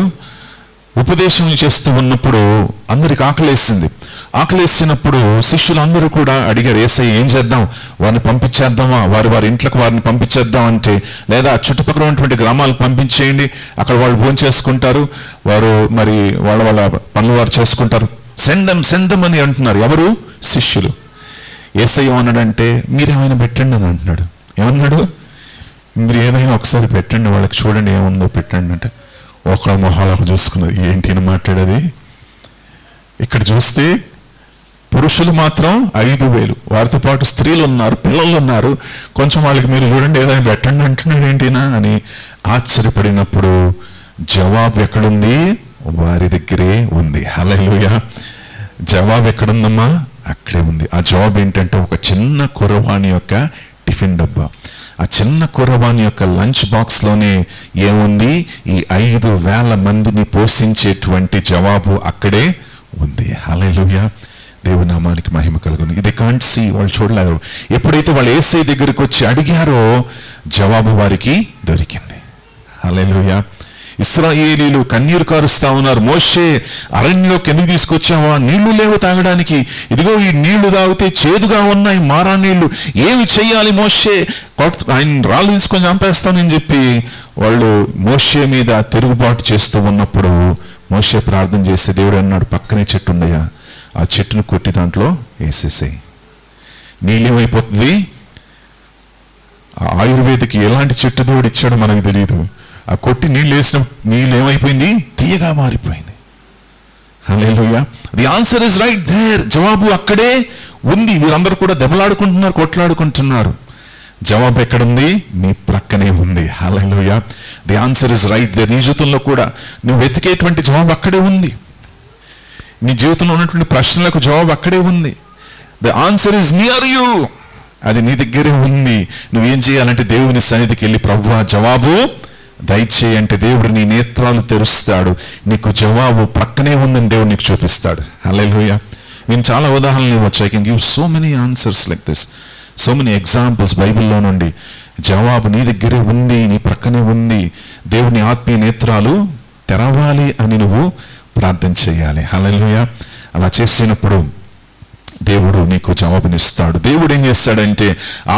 ఉపదేశం చేస్తూ ఉన్నప్పుడు అందరికి ఆకలేసింది. ఆకలేసినప్పుడు శిష్యులందరూ కూడా అడిగారు, యేసయ్య ఏం చేద్దాం, వారిని పంపించేద్దామా, వారి ఇంట్లోకి వారిని పంపించేద్దాం అంటే, లేదా చుట్టుపక్కల ఉన్నటువంటి గ్రామాలకు పంపించేయండి, అక్కడ వాళ్ళు భోజనం చేసుకుంటారు, వారు మరి వాళ్ళ పనులు వారు చేసుకుంటారు, సెందం అని అంటున్నారు. ఎవరు? శిష్యులు. యేసయ్య ఏమన్నాడంటే, మీరేమైనా పెట్టండి అని అంటున్నాడు. ఏమన్నాడు? మీరు ఏదైనా ఒకసారి పెట్టండి, వాళ్ళకి చూడండి ఏముందో పెట్టండి అంటే, ఒకళ్ళ మొహాలకు చూసుకున్నారు. ఏంటి అని మాట్లాడేది? ఇక్కడ చూస్తే పురుషులు మాత్రం 5,000, వారితో పాటు స్త్రీలు ఉన్నారు, పిల్లలు ఉన్నారు. కొంచెం వాళ్ళకి మీరు చూడండి ఏదైనా పెట్టండి అంటున్నాడు ఏంటినా అని ఆశ్చర్యపడినప్పుడు జవాబు ఎక్కడుంది? వారి దగ్గరే ఉంది. హల్లెలూయా, జవాబు ఎక్కడుందమ్మా? అక్కడే ఉంది. ఆ జవాబు ఏంటంటే ఒక చిన్న కుర్రవాణి యొక్క టిఫిన్ డబ్బా. ఆ చిన్న కుర్రవాణి యొక్క లంచ్ బాక్స్ లోనే ఏముంది? ఈ 5,000 మందిని పోషించేటువంటి జవాబు అక్కడే ఉంది. హల్లెలూయా, దేవుని నామానికి మహిమ కలుగును. ఇది కాంట్ సీ, వాళ్ళు చూడలేరు. ఎప్పుడైతే వాళ్ళు యేసయ్య దగ్గరికి వచ్చి అడిగారో జవాబు వారికి దొరికింది. హల్లెలూయా. ఇశ్రాయేలీలు కన్నీరు కారుస్తా ఉన్నారు, మోషే అరణ్యంలోకి ఎందుకు తీసుకొచ్చావా, నీళ్లు లేవు తాగడానికి, ఇదిగో ఈ నీళ్లు తాగితే చేదుగా ఉన్నాయి, మారా నీళ్లు, ఏమి చెయ్యాలి మోషే, ఆయన రాళ్ళు తీసుకొని చంపేస్తానని చెప్పి వాళ్ళు మోషే మీద తిరుగుబాటు చేస్తూ ఉన్నప్పుడు మోషే ప్రార్థన చేస్తే దేవుడు అన్నాడు, పక్కనే చెట్టు ఉందయ్యా, ఆ చెట్టును కొట్టి దాంట్లో వేసేసాయి, నీళ్ళేమైపోతుంది. ఆయుర్వేదికి ఎలాంటి చెట్టు దేవుడు ఇచ్చాడో మనకు తెలియదు. ఆ కొట్టి నీళ్ళు వేసిన నీళ్ళు ఏమైపోయింది? తీయగా మారిపోయింది. Hallelujah, the answer is right there. జవాబు అక్కడే ఉంది. వీరందరూ కూడా దెబ్బలాడుకుంటున్నారు, కొట్లాడుకుంటున్నారు. జవాబు ఎక్కడుంది? నీ ప్రక్కనే ఉంది. Hallelujah, the answer is right there. నీ జీవితంలో కూడా నువ్వు వెతికేటువంటి జవాబు అక్కడే ఉంది. నీ జీవితంలో ఉన్నటువంటి ప్రశ్నలకు జవాబు అక్కడే ఉంది. The answer is near you, అది నీ దగ్గరే ఉంది. నువ్వేం చేయాలంటే దేవుని సన్నిధికి వెళ్ళి, ప్రభువా జవాబు దయచేయంటే దేవుడు నీ నేత్రాలు తెరుస్తాడు, నీకు జవాబు ప్రక్కనే ఉందని దేవుడు నీకు చూపిస్తాడు. హల్లెలూయా, నేను చాలా ఉదాహరణలు ఇవ్వచ్చు. I can give so many answers like this, so many examples బైబిల్లో నుండి. జవాబు నీ దగ్గరే ఉంది, నీ ప్రక్కనే ఉంది. దేవుని ఆత్మీయ నేత్రాలు తెరవాలి అని నువ్వు ప్రార్థన చేయాలి. హల్లెలూయా, అలా చేసినప్పుడు దేవుడు నీకు జవాబునిస్తాడు. దేవుడు ఏం చేస్తాడంటే,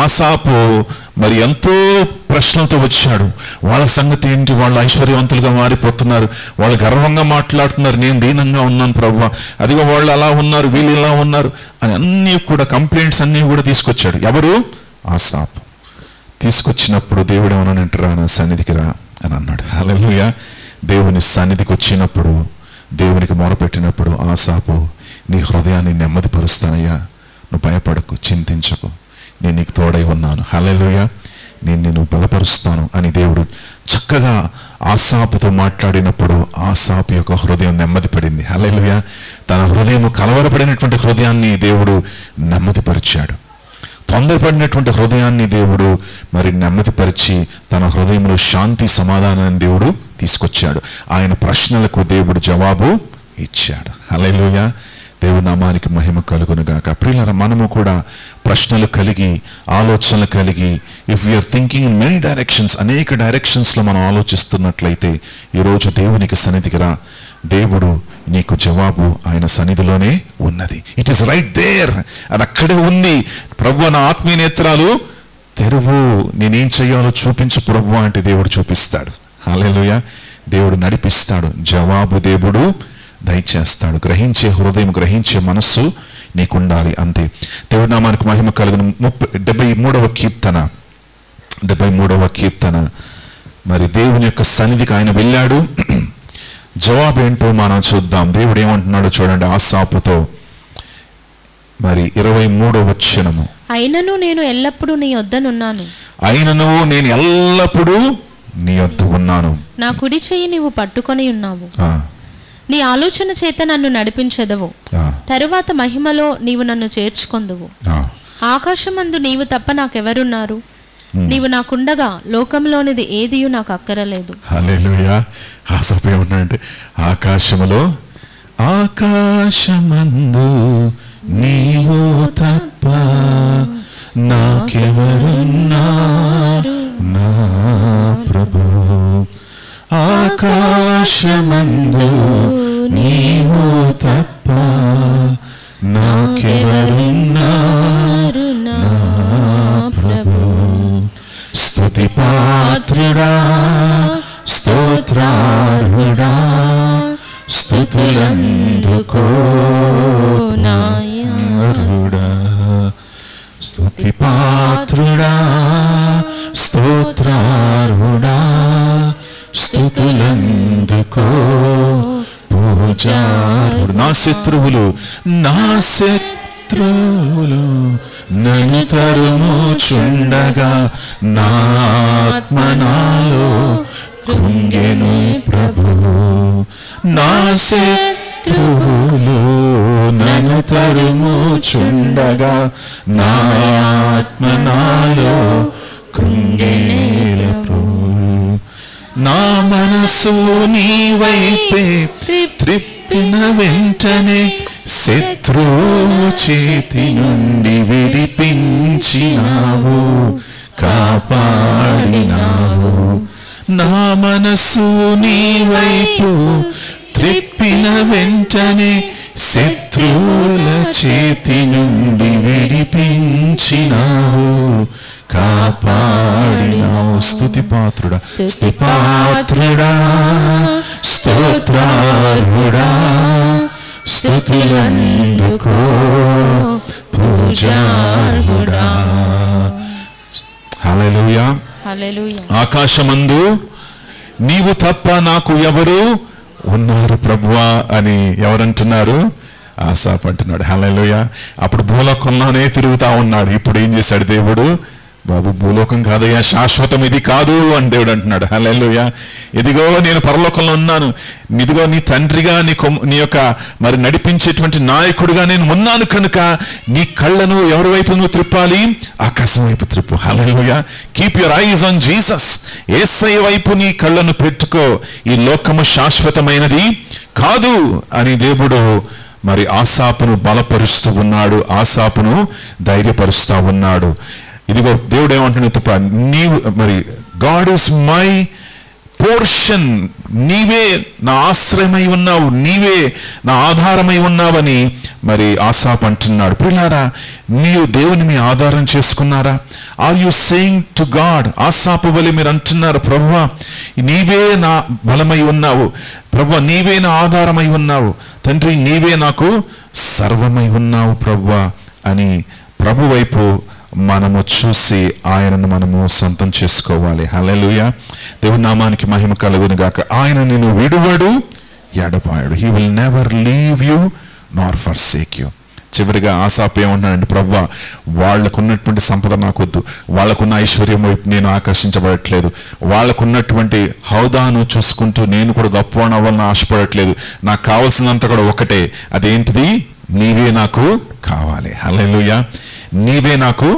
ఆసాపు మరి ఎంతో ప్రశ్నలతో వచ్చాడు. వాళ్ళ సంగతి ఏంటి, వాళ్ళు ఐశ్వర్యవంతులుగా మారిపోతున్నారు, వాళ్ళు గర్వంగా మాట్లాడుతున్నారు, నేను దీనంగా ఉన్నాను ప్రభువా, అదిగో వాళ్ళు అలా ఉన్నారు, వీళ్ళు ఇలా ఉన్నారు అని అన్నీ కూడా కంప్లైంట్స్ అన్నీ కూడా తీసుకొచ్చాడు. ఎవరు? ఆసాపు. తీసుకొచ్చినప్పుడు దేవుడు ఏమన్నానంటారా, నా సన్నిధికి రా అని అన్నాడు. హల్లెలూయా, దేవుని సన్నిధికి వచ్చినప్పుడు, దేవునికి మొరపెట్టినప్పుడు ఆసాపు, నీ హృదయాన్ని నెమ్మదిపరుస్తానయ్యా, నువ్వు భయపడకు, చింతించకు, నేను నీకు తోడై ఉన్నాను. హల్లెలూయా, నేను నిన్ను బలపరుస్తాను అని దేవుడు చక్కగా ఆసాపుతో మాట్లాడినప్పుడు ఆసాపు యొక్క హృదయం నెమ్మదిపడింది. హల్లెలూయా, తన హృదయం కలవరపడినటువంటి హృదయాన్ని దేవుడు నెమ్మదిపరిచాడు. తొందరపడినటువంటి హృదయాన్ని దేవుడు మరి నెమ్మదిపరిచి తన హృదయంలో శాంతి సమాధానాన్ని దేవుడు తీసుకొచ్చాడు. ఆయన ప్రశ్నలకు దేవుడు జవాబు ఇచ్చాడు. హల్లెలూయా, దేవుని నామానికి మహిమ కలుగును గాక. ప్రియులారా, మనము కూడా ప్రశ్నలు కలిగి, ఆలోచనలు కలిగి, if we're thinking in many directions, అనేక డైరెక్షన్స్లో మనం ఆలోచిస్తున్నట్లయితే ఈరోజు దేవునికి సన్నిధికి రా. దేవుడు నీకు జవాబు ఆయన సన్నిధిలోనే ఉన్నది. ఇట్ ఈస్ రైట్ దేర్, అది అక్కడే ఉంది. ప్రభువా నా ఆత్మీయ నేత్రాలు తెరువు, నేనేం చెయ్యాలో చూపించు ప్రభువా అంటే దేవుడు చూపిస్తాడు. హల్లెలూయా, దేవుడు నడిపిస్తాడు. జవాబు దేవుడు దయచేస్తాడు. గ్రహించే హృదయం, గ్రహించే మనస్సు నీకుండాలి, అంతే. దేవుడి నామానికి మహిమ కలుగును. 73వ కీర్తన మరి దేవుని యొక్క సన్నిధికి ఆయన వెళ్ళాడు. జవాబు ఏంటో మనం చూద్దాం. దేవుడు ఏమంటున్నాడో చూడండి ఆసాపుతో. మరి 23వ వచనము, అయినను నేను ఎల్లప్పుడూ నీ యొద్దనున్నాను, అయినను నేను ఎల్లప్పుడూ నీ యొద్ద ఉన్నాను, నా కుడి చెయ్యి నీవు పట్టుకొని ఉన్నావు, నీ ఆలోచన చేత నన్ను నడిపించెదవు, తరువాత మహిమలో నీవు నన్ను చేర్చుకొందువు. ఆకాశమందు నీవు తప్ప నాకెవరున్నారు, నీవు నాకుండగా లోకంలోనిది ఏదియు నాకు అక్కరలేదు. హల్లెలూయా. ఆసాపు ఏమన్నాడంటే, ఆకాశమందు నీవు తప్ప నాకెవరున్నారు నా ప్రభు. ఆకాశమందు నీవు తప్ప నాకెవరున్నారు నా ప్రభు. స్తుతి పాత్రుడా, స్తోత్రార్హుడా, స్తుతులందుకో నాయరుడా. స్తుతి పాత్రుడా, స్తోత్రార్హుడా, స్తుతులందుకో పూజార్హుడు. నా శత్రువులు నన్ను తరుముచుండగా నా ఆత్మ నాలో కృంగెను ప్రభు. నా శత్రువులు నన్ను తరుముచుండగా నా ఆత్మ నాలో కృంగెను ప్రభు. నా మనసు నీ వైపే త్రిప్పిన వెంటనే శత్రువు చేతి నుండి విడిపించినావు, కాపాడినావు. నా మనసు నీ వైపు త్రిప్పిన వెంటనే శత్రువుల చేతి నుండి విడిపించినావు, కాపాడినావు. స్తుతి పాత్రుడా, స్తుతి పాత్రుడా, స్తోత్రార్హుడా, స్తుతులందుకో పూజార్హుడా. హల్లెలూయా. హల్లెలూయా. ఆకాశమందు నీవు తప్ప నాకు ఎవరు ఉన్నారు ప్రభువా అని ఎవరంటున్నారు? ఆసాపు అంటున్నాడు. హల్లెలూయా. అప్పుడు భూలోకంలోనే తిరుగుతా ఉన్నాడు. ఇప్పుడు ఏం చేశాడు దేవుడు? బాబు, భూలోకం కాదయ్యా, శాశ్వతం ఇది కాదు అని దేవుడు అంటున్నాడు. హల్లెలూయా. ఇదిగో నేను పరలోకంలో ఉన్నాను, ఇదిగో నీ తండ్రిగా నీ యొక్క మరి నడిపించేటువంటి నాయకుడిగా నేను ఉన్నాను కనుక నీ కళ్ళను ఎవరి వైపు నువ్వు త్రిప్పాలి? ఆకాశం వైపు త్రిప్పు. Hallelujah. Keep your eyes on Jesus. యేసయ్య వైపు నీ కళ్ళను పెట్టుకో. ఈ లోకము శాశ్వతమైనది కాదు అని దేవుడు మరి ఆసాపును బలపరుస్తూ ఉన్నాడు, ఆసాపును ధైర్యపరుస్తూ ఉన్నాడు. ఇదిగో దేవుడు ఏమంటున్నాడు తప్ప, నీవు మరి గాడ్ ఈస్ మై పోర్షన్, నీవే నా ఆశ్రయమై ఉన్నావు, నీవే నా ఆధారమై ఉన్నావని మరి ఆసాపు అంటున్నాడు. ప్రియులారా, నీవు దేవుని మీ ఆధారం చేసుకున్నారా? Are you saying to God? Asaph వలె మీరు అంటున్నారు, ప్రభువా నీవే నా బలమై ఉన్నావు, ప్రభువా నీవే నా ఆధారమై ఉన్నావు, తండ్రి నీవే నాకు సర్వమై ఉన్నావు ప్రభువా అని ప్రభు వైపు మనము చూసి ఆయనను మనము సొంతం చేసుకోవాలి. హల్లెలూయా. దేవుని నామానికి మహిమ కలుగును గాక. ఆయన నిన్ను విడువడు, ఎడబాయడు. He will never leave you nor forsake you. చివరిగా ఆసాపు ఏమన్నాడంటే, ప్రభువా వాళ్ళకున్నటువంటి సంపద నాకొద్దు, వాళ్ళకున్న ఐశ్వర్యం వైపు నేను ఆకర్షించబడట్లేదు, వాళ్ళకున్నటువంటి హౌదాను చూసుకుంటూ నేను కూడా గొప్పవాడిని అవ్వాలని ఆశపడట్లేదు, నాకు కావాల్సినంత కూడా ఒకటే, అదేంటిది? నీవే నాకు కావాలి. హల్లెలూయా. నీవే నాకు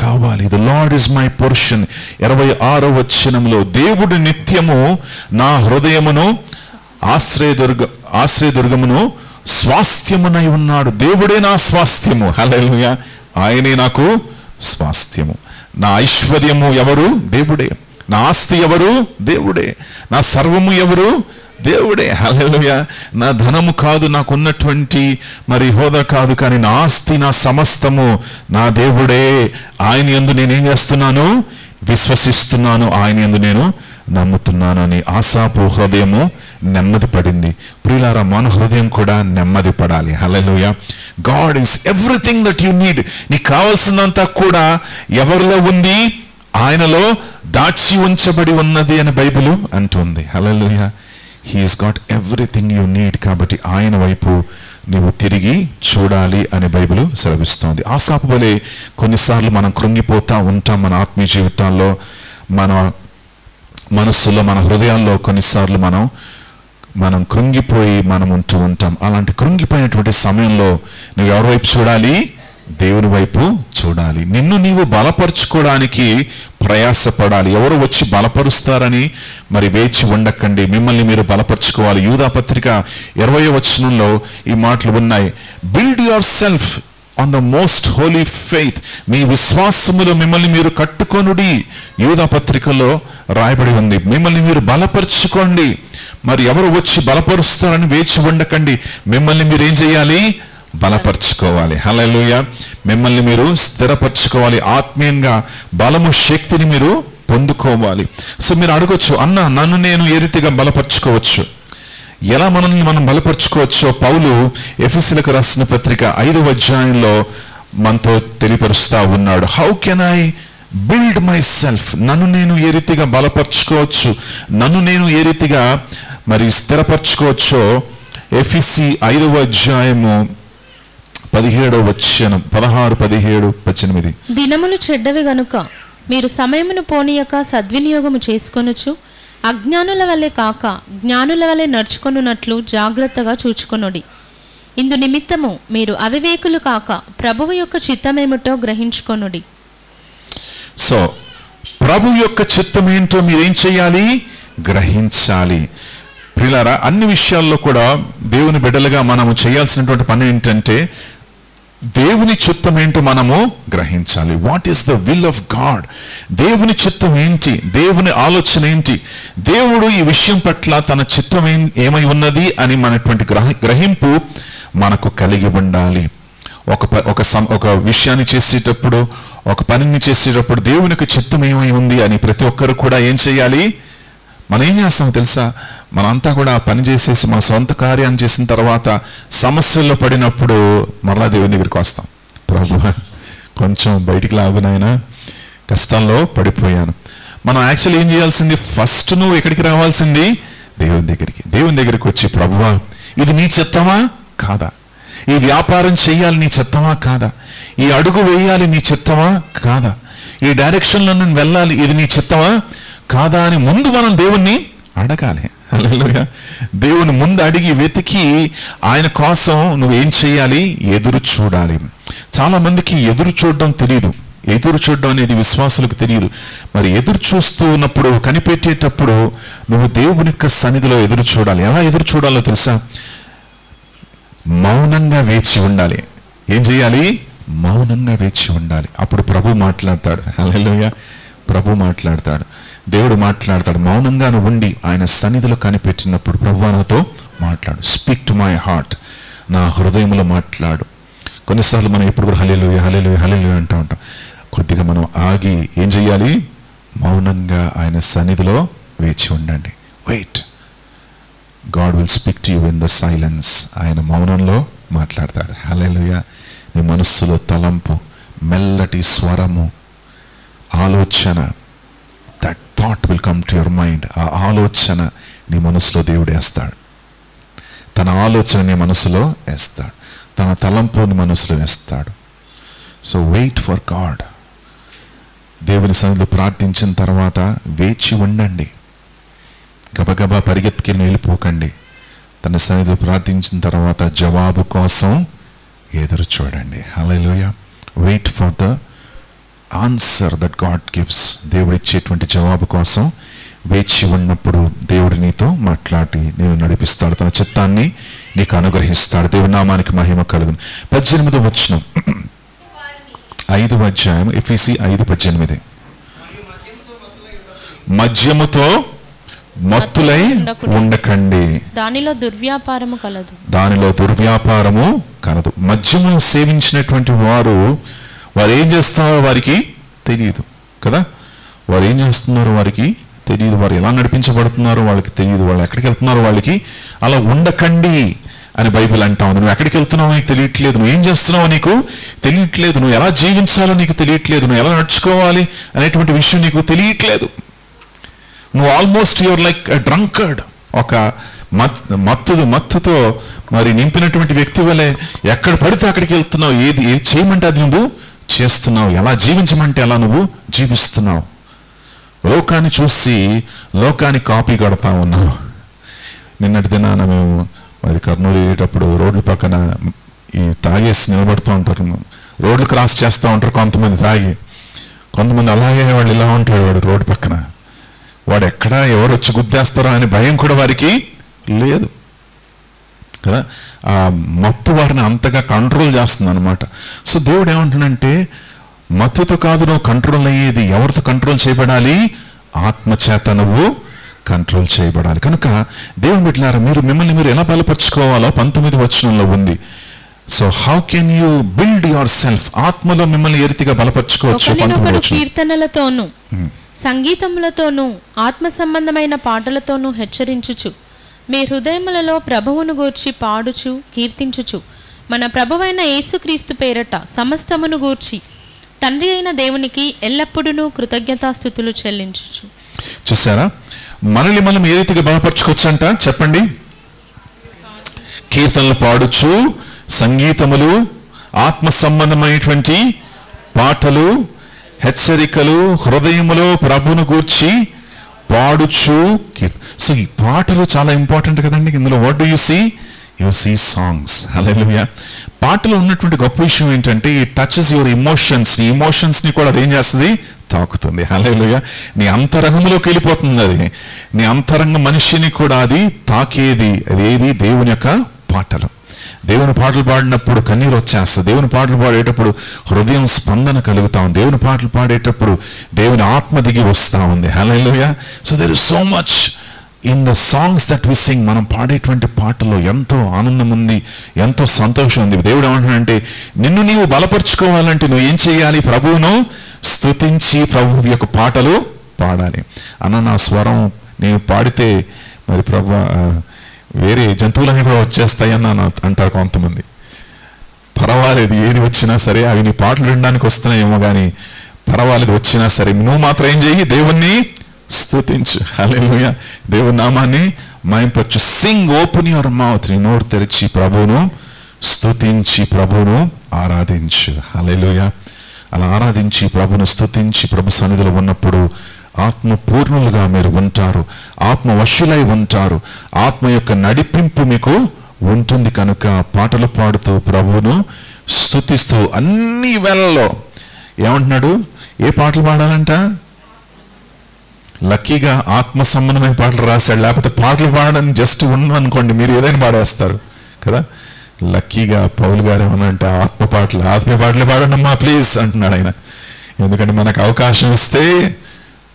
కావాలి. The Lord is my portion. 26వ వచనంలో దేవుడు నిత్యము నా హృదయమును ఆశ్రయదుర్గమును స్వాస్థ్యమునై ఉన్నాడు. దేవుడే నా స్వాస్థ్యము. హల్లెలూయా. ఆయనే నాకు స్వాస్థ్యము. నా ఐశ్వర్యము ఎవరు? దేవుడే. నా ఆస్తి ఎవరు? దేవుడే. నా సర్వము ఎవరు? దేవుడే. హల్లెలూయా. నా ధనము కాదు, నాకున్నటువంటి మరి హోదా కాదు, కానీ నా ఆస్తి, నా సమస్తము నా దేవుడే. ఆయన యందు నేనేం చేస్తున్నాను? విశ్వసిస్తున్నాను, ఆయన యందు నేను నమ్ముతున్నాను అని ఆసాపు హృదయము నెమ్మది పడింది. ప్రియులారా, మన హృదయం కూడా నెమ్మది పడాలి. Hallelujah. God is everything that you need. నీకు కావాల్సినంత కూడా ఎవరిలో ఉంది? ఆయనలో దాచి ఉంచబడి ఉన్నది అని బైబిల్ అంటుంది. Hallelujah. He's got everything you need. కాబట్టి ఆయన వైపు నీవు తిరిగి చూడాలి అని బైబిల్ సెలవిస్తోంది. ఆసాపు వలె కొన్నిసార్లు మనం కృంగిపోతూ ఉంటాం. మన ఆత్మీయ జీవితాల్లో, మన మనస్సులో, మన హృదయాల్లో కొన్నిసార్లు మనం కృంగిపోయి మనం ఉంటూ ఉంటాం. అలాంటి కృంగిపోయినటువంటి సమయంలో నువ్వు ఎవరి వైపు చూడాలి? దేవుని వైపు చూడాలి. నిన్ను నీవు బలపరుచుకోవడానికి ప్రయాసపడాలి. ఎవరు వచ్చి బలపరుస్తారని మరి వేచి ఉండకండి, మిమ్మల్ని మీరు బలపరుచుకోవాలి. యూదా పత్రిక 20వ వచనంలో ఈ మాటలు ఉన్నాయి. Build yourself on the most holy faith. మీ విశ్వాసములో మిమ్మల్ని మీరు కట్టుకొనుడి. యూదా పత్రికలో రాయబడి ఉంది. మిమ్మల్ని మీరు బలపరుచుకోండి. మరి ఎవరు వచ్చి బలపరుస్తారని వేచి ఉండకండి, మిమ్మల్ని మీరు ఏం చేయాలి? బలపరుచుకోవాలి. హల్లెలూయా. మిమ్మల్ని మీరు స్థిరపరచుకోవాలి. ఆత్మీయంగా బలము, శక్తిని మీరు పొందుకోవాలి. సో మీరు అడగొచ్చు, అన్న నన్ను నేను ఏ రీతిగా బలపరుచుకోవచ్చు, ఎలా మనల్ని మనం బలపరుచుకోవచ్చో పౌలు ఎఫెసీయులకు రాసిన పత్రిక 5వ అధ్యాయంలో మనతో తెలియపరుస్తా ఉన్నాడు. How can I build my self? నన్ను నేను ఏ రీతిగా బలపరుచుకోవచ్చు, నన్ను నేను ఏ రీతిగా మరి స్థిరపరచుకోవచ్చో ఎఫెసీ 5వ అధ్యాయము 17వ వచనం, 16, 17, 18. దినములు చెడ్డవి గనుక మీరు సమయమును పోనీయక సద్వినియోగము చేసుకొనుచు అజ్ఞానుల వలె కాక జ్ఞానుల వలె నడుచుకొనున్నట్లు జాగ్రత్తగా చూచుకొనుడి. ఇందు నిమిత్తము మీరు అవివేకులు కాక ప్రభువు యొక్క చిత్తమేమిటో గ్రహించుకొనుడి. సో ప్రభు యొక్క చిత్తం ఏంటో మీరేం చేయాలి? గ్రహించాలి. ప్రియులారా, అన్ని విషయాల్లో కూడా దేవుని బిడ్డలుగా మనము చేయాల్సినటువంటి పని ఏంటంటే దేవుని చిత్తం ఏంటో మనము గ్రహించాలి. What is the will of God? దేవుని చిత్తం ఏంటి? దేవుని ఆలోచన ఏంటి? దేవుడు ఈ విషయం పట్ల తన చిత్తం ఏమై ఉన్నది అని మనటువంటి గ్రహింపు మనకు కలిగి ఉండాలి. ఒక విషయాన్ని చేసేటప్పుడు, ఒక పనిని చేసేటప్పుడు దేవునికి చిత్తం ఏమై ఉంది అని ప్రతి ఒక్కరు కూడా ఏం చేయాలి? మనం ఏం చేస్తాం తెలుసా? మనంతా కూడా పని చేసేసి మన సొంత కార్యాన్ని చేసిన తర్వాత సమస్యల్లో పడినప్పుడు మరలా దేవుని దగ్గరికి వస్తాం. ప్రభువా కొంచెం బయటికి లాగునైనా, కష్టాల్లో పడిపోయాను. మనం యాక్చువల్లీ ఏం చేయాల్సింది? ఫస్ట్ నువ్వు ఎక్కడికి రావాల్సింది? దేవుని దగ్గరికి. దేవుని దగ్గరికి వచ్చి, ప్రభువా ఇది నీ చిత్తమా కాదా? ఈ వ్యాపారం చేయాలి నీ చిత్తమా కాదా? ఈ అడుగు వేయాలి నీ చిత్తమా కాదా? ఈ డైరెక్షన్లో నేను వెళ్ళాలి, ఇది నీ చిత్తమా కాదా అని ముందు మనం దేవుణ్ణి అడగాలి. హల్లెలూయా. దేవుని ముందు అడిగి వెతికి ఆయన కోసం నువ్వేం చేయాలి? ఎదురు చూడాలి. చాలా మందికి ఎదురు చూడడం తెలియదు. ఎదురు చూడడం అనేది విశ్వాసులకు తెలియదు. మరి ఎదురు చూస్తూ ఉన్నప్పుడు, కనిపెట్టేటప్పుడు నువ్వు దేవుని యొక్క సన్నిధిలో ఎదురు చూడాలి. ఎలా ఎదురు చూడాలో తెలుసా? మౌనంగా వేచి ఉండాలి. ఏం చేయాలి? మౌనంగా వేచి ఉండాలి. అప్పుడు ప్రభు మాట్లాడతాడు. హల్లెలూయా. ప్రభు మాట్లాడతాడు, దేవుడు మాట్లాడతాడు. మౌనంగా ఉండి ఆయన సన్నిధిలో కనిపెట్టినప్పుడు ప్రభువా నాతో మాట్లాడు, స్పీక్ టు మై హార్ట్, నా హృదయంలో మాట్లాడు. కొన్నిసార్లు మనం ఎప్పుడు కూడా హల్లెలూయా హల్లెలూయా హల్లెలూయా అంటూ ఉంటాం. కొద్దిగా మనం ఆగి ఏం చేయాలి? మౌనంగా ఆయన సన్నిధిలో వేచి ఉండండి. Wait, God will speak to you in the silence. ఆయన మౌనంలో మాట్లాడతాడు. హల్లెలూయా. నీ మనస్సులో తలంపు, మెల్లటి స్వరము, ఆలోచన, that thought will come to your mind. ఆ ఆలోచన నీ మనసులో దేవుడు వేస్తాడు. తన ఆలోచన నీ మనసులో వేస్తాడు. తన తలంపు నీ మనసులో వేస్తాడు. So wait for God. దేవుని సన్నిధిలో ప్రార్థించిన తర్వాత వేచి ఉండండి. గబగబా పరిగెత్తుకి వెళ్ళిపోకండి. తన సన్నిధిలో ప్రార్థించిన తర్వాత జవాబు కోసం ఎదురు చూడండి. Hallelujah. Wait for the answer that God gives. దేవుడు ఇచ్చేటువంటి జవాబు కోసం వేచి ఉన్నప్పుడు దేవుడు నీతో మాట్లాడి నేను నడిపిస్తాడు. తన చిత్తాన్ని నీకు అనుగ్రహిస్తాడు. దేవుడి నామానికి మహిమ కలుగును. 18వ వచనం, 5వ అధ్యాయం ఎఫెసీ 5:18. మద్యముతో మత్తులై ఉండకండి, దానిలో దుర్వ్యాపారము కలదు. దానిలో దుర్వ్యాపారము కలదు. మద్యము సేవించినటువంటి వారు ఏం చేస్తున్నారో వారికి తెలియదు కదా. వారు ఏం చేస్తున్నారో వారికి తెలియదు. వారు ఎలా నడిపించబడుతున్నారో వాళ్ళకి తెలియదు. వాళ్ళు ఎక్కడికి వెళ్తున్నారో వాళ్ళకి. అలా ఉండకండి అని బైబిల్ అంటా ఉంది. నువ్వు ఎక్కడికి వెళ్తున్నావో నీకు తెలియట్లేదు. నువ్వు ఏం చేస్తున్నావో నీకు తెలియట్లేదు. నువ్వు ఎలా జీవించాలో నీకు తెలియట్లేదు. నువ్వు ఎలా నడుచుకోవాలి అనేటువంటి విషయం నీకు తెలియట్లేదు. నువ్వు almost your like a drunkard. ఒక మత్తుతో మరి నింపినటువంటి వ్యక్తి వలె ఎక్కడ పడితే అక్కడికి వెళ్తున్నావు. ఏది చేయమంటే అది నువ్వు చేస్తున్నావు. ఎలా జీవించమంటే అలా నువ్వు జీవిస్తున్నావు. లోకాన్ని చూసి లోకాన్ని కాపీ కొడతా ఉన్నావు. నిన్నటి దినాన మేము మరి కర్నూలు వెళ్ళేటప్పుడు రోడ్ల పక్కన ఈ తాగేసి నిలబడుతూ ఉంటారు. రోడ్లు క్రాస్ చేస్తూ ఉంటారు కొంతమంది తాగి, కొంతమంది అలాగే వాళ్ళు ఇలా ఉంటాడు వాడు రోడ్డు పక్కన, వాడు ఎక్కడ ఎవరు వచ్చి గుద్దేస్తారో అనే భయం కూడా వారికి లేదు కదా. ఆ మత్తు వారిని అంతగా కంట్రోల్ చేస్తుంది అనమాట. సో దేవుడు ఏమంటున్నాడంటే మత్తుతో కాదు నువ్వు కంట్రోల్ అయ్యేది, ఎవరితో కంట్రోల్ చేయబడాలి? ఆత్మచేత నువ్వు కంట్రోల్ చేయబడాలి. కనుక దేవుని బిడ్డలారా, మిమ్మల్ని మీరు ఎలా బలపరుచుకోవాలో 19వ వచనంలో ఉంది. So how can you build your self? ఆత్మలో మిమ్మల్ని ఏ రీతిగా బలపరుచుకోవచ్చు? కీర్తనలతోను సంగీతములతోనూ ఆత్మ సంబంధమైన పాటలతోనూ హెచ్చరించుచు మీ హృదయములలో ప్రభువును గూర్చి పాడుచు కీర్తించుచు మన ప్రభువైన యేసుక్రీస్తు పేరట సమస్తమును గూర్చి తండ్రి అయిన దేవునికి ఎల్లప్పుడూ కృతజ్ఞతాస్తుతులు చెల్లించుచు. చూసారా, మనల్ని మనం ఏ రీతిగా బలపరచుకోవచ్చు అంట చెప్పండి? కీర్తనలు పాడుచు, సంగీతములు, ఆత్మ సంబంధమైనటువంటి పాటలు, హెచ్చరికలు, హృదయములో ప్రభువును గూర్చి పాడుచు. సో ఈ పాటలు చాలా ఇంపార్టెంట్ కదండి. ఇందులో what do you see? You see songs. Hallelujah. పాటలో ఉన్నటువంటి గొప్ప విషయం ఏంటంటే ఇట్ టచెస్ యువర్ ఎమోషన్స్. నీ ఎమోషన్స్ ని కూడా అదేం చేస్తుంది? తాకుతుంది. హల్లెలూయా. నీ అంతరంగంలోకి వెళ్ళిపోతుంది అది. నీ అంతరంగ మనిషిని కూడా అది తాకేది. అదేది? దేవుని యొక్క పాటలు. దేవుని పాటలు పాడినప్పుడు కన్నీరు వచ్చేస్తుంది. దేవుని పాటలు పాడేటప్పుడు హృదయం స్పందన కలుగుతా ఉంది. దేవుని పాటలు పాడేటప్పుడు దేవుని ఆత్మ దిగి వస్తూ ఉంది. Hallelujah. So there is so much in the songs that we sing. మనం పాడేటువంటి పాటల్లో ఎంతో ఆనందం ఉంది, ఎంతో సంతోషం ఉంది. దేవుడు ఏమంటున్నాడంటే నిన్ను నీవు బలపరుచుకోవాలంటే నువ్వు ఏం చేయాలి? ప్రభువును స్తుతించి ప్రభు యొక్క పాటలు పాడాలి. అన్న నా స్వరం నేను పాడితే మరి ప్రభు వేరే జంతువులన్నీ కూడా వచ్చేస్తాయని అంటారు కొంతమంది. పర్వాలేదు, ఏది వచ్చినా సరే అవి నీ పాటలు వినడానికి వస్తున్నాయేమో కానీ పర్వాలేదు, వచ్చినా సరే నువ్వు మాత్రం ఏం చేయి? దేవుణ్ణి స్తుతించు. హల్లెలూయా. దేవుని నామాన్ని మహింపరచు. Sing, open your mouth. నీ నోరు తెరిచి ప్రభువును స్తుతించి ప్రభువును ఆరాధించు. హల్లెలూయా. అలా ఆరాధించి ప్రభువును స్తుతించి ప్రభు సన్నిధిలో ఉన్నప్పుడు ఆత్మ పూర్ణులుగా మీరు ఉంటారు, ఆత్మ వశులై ఉంటారు, ఆత్మ యొక్క నడిపింపు మీకు ఉంటుంది. కనుక పాటలు పాడుతూ ప్రభువును స్తుతిస్తూ అన్ని వేళల్లో ఏమంటున్నాడు? ఏ పాటలు పాడాలంట? లక్కీగా ఆత్మ సంబంధమైన పాటలు రాశాడు. లేకపోతే పాటలు పాడడం జస్ట్ ఉందనుకోండి, మీరు ఏదైనా పాడేస్తారు కదా. లక్కీగా పౌలు గారు ఏమన్నంటే ఆత్మ పాటలు పాడండమ్మా ప్లీజ్ అంటున్నాడు ఆయన. ఎందుకంటే మనకు అవకాశం ఇస్తే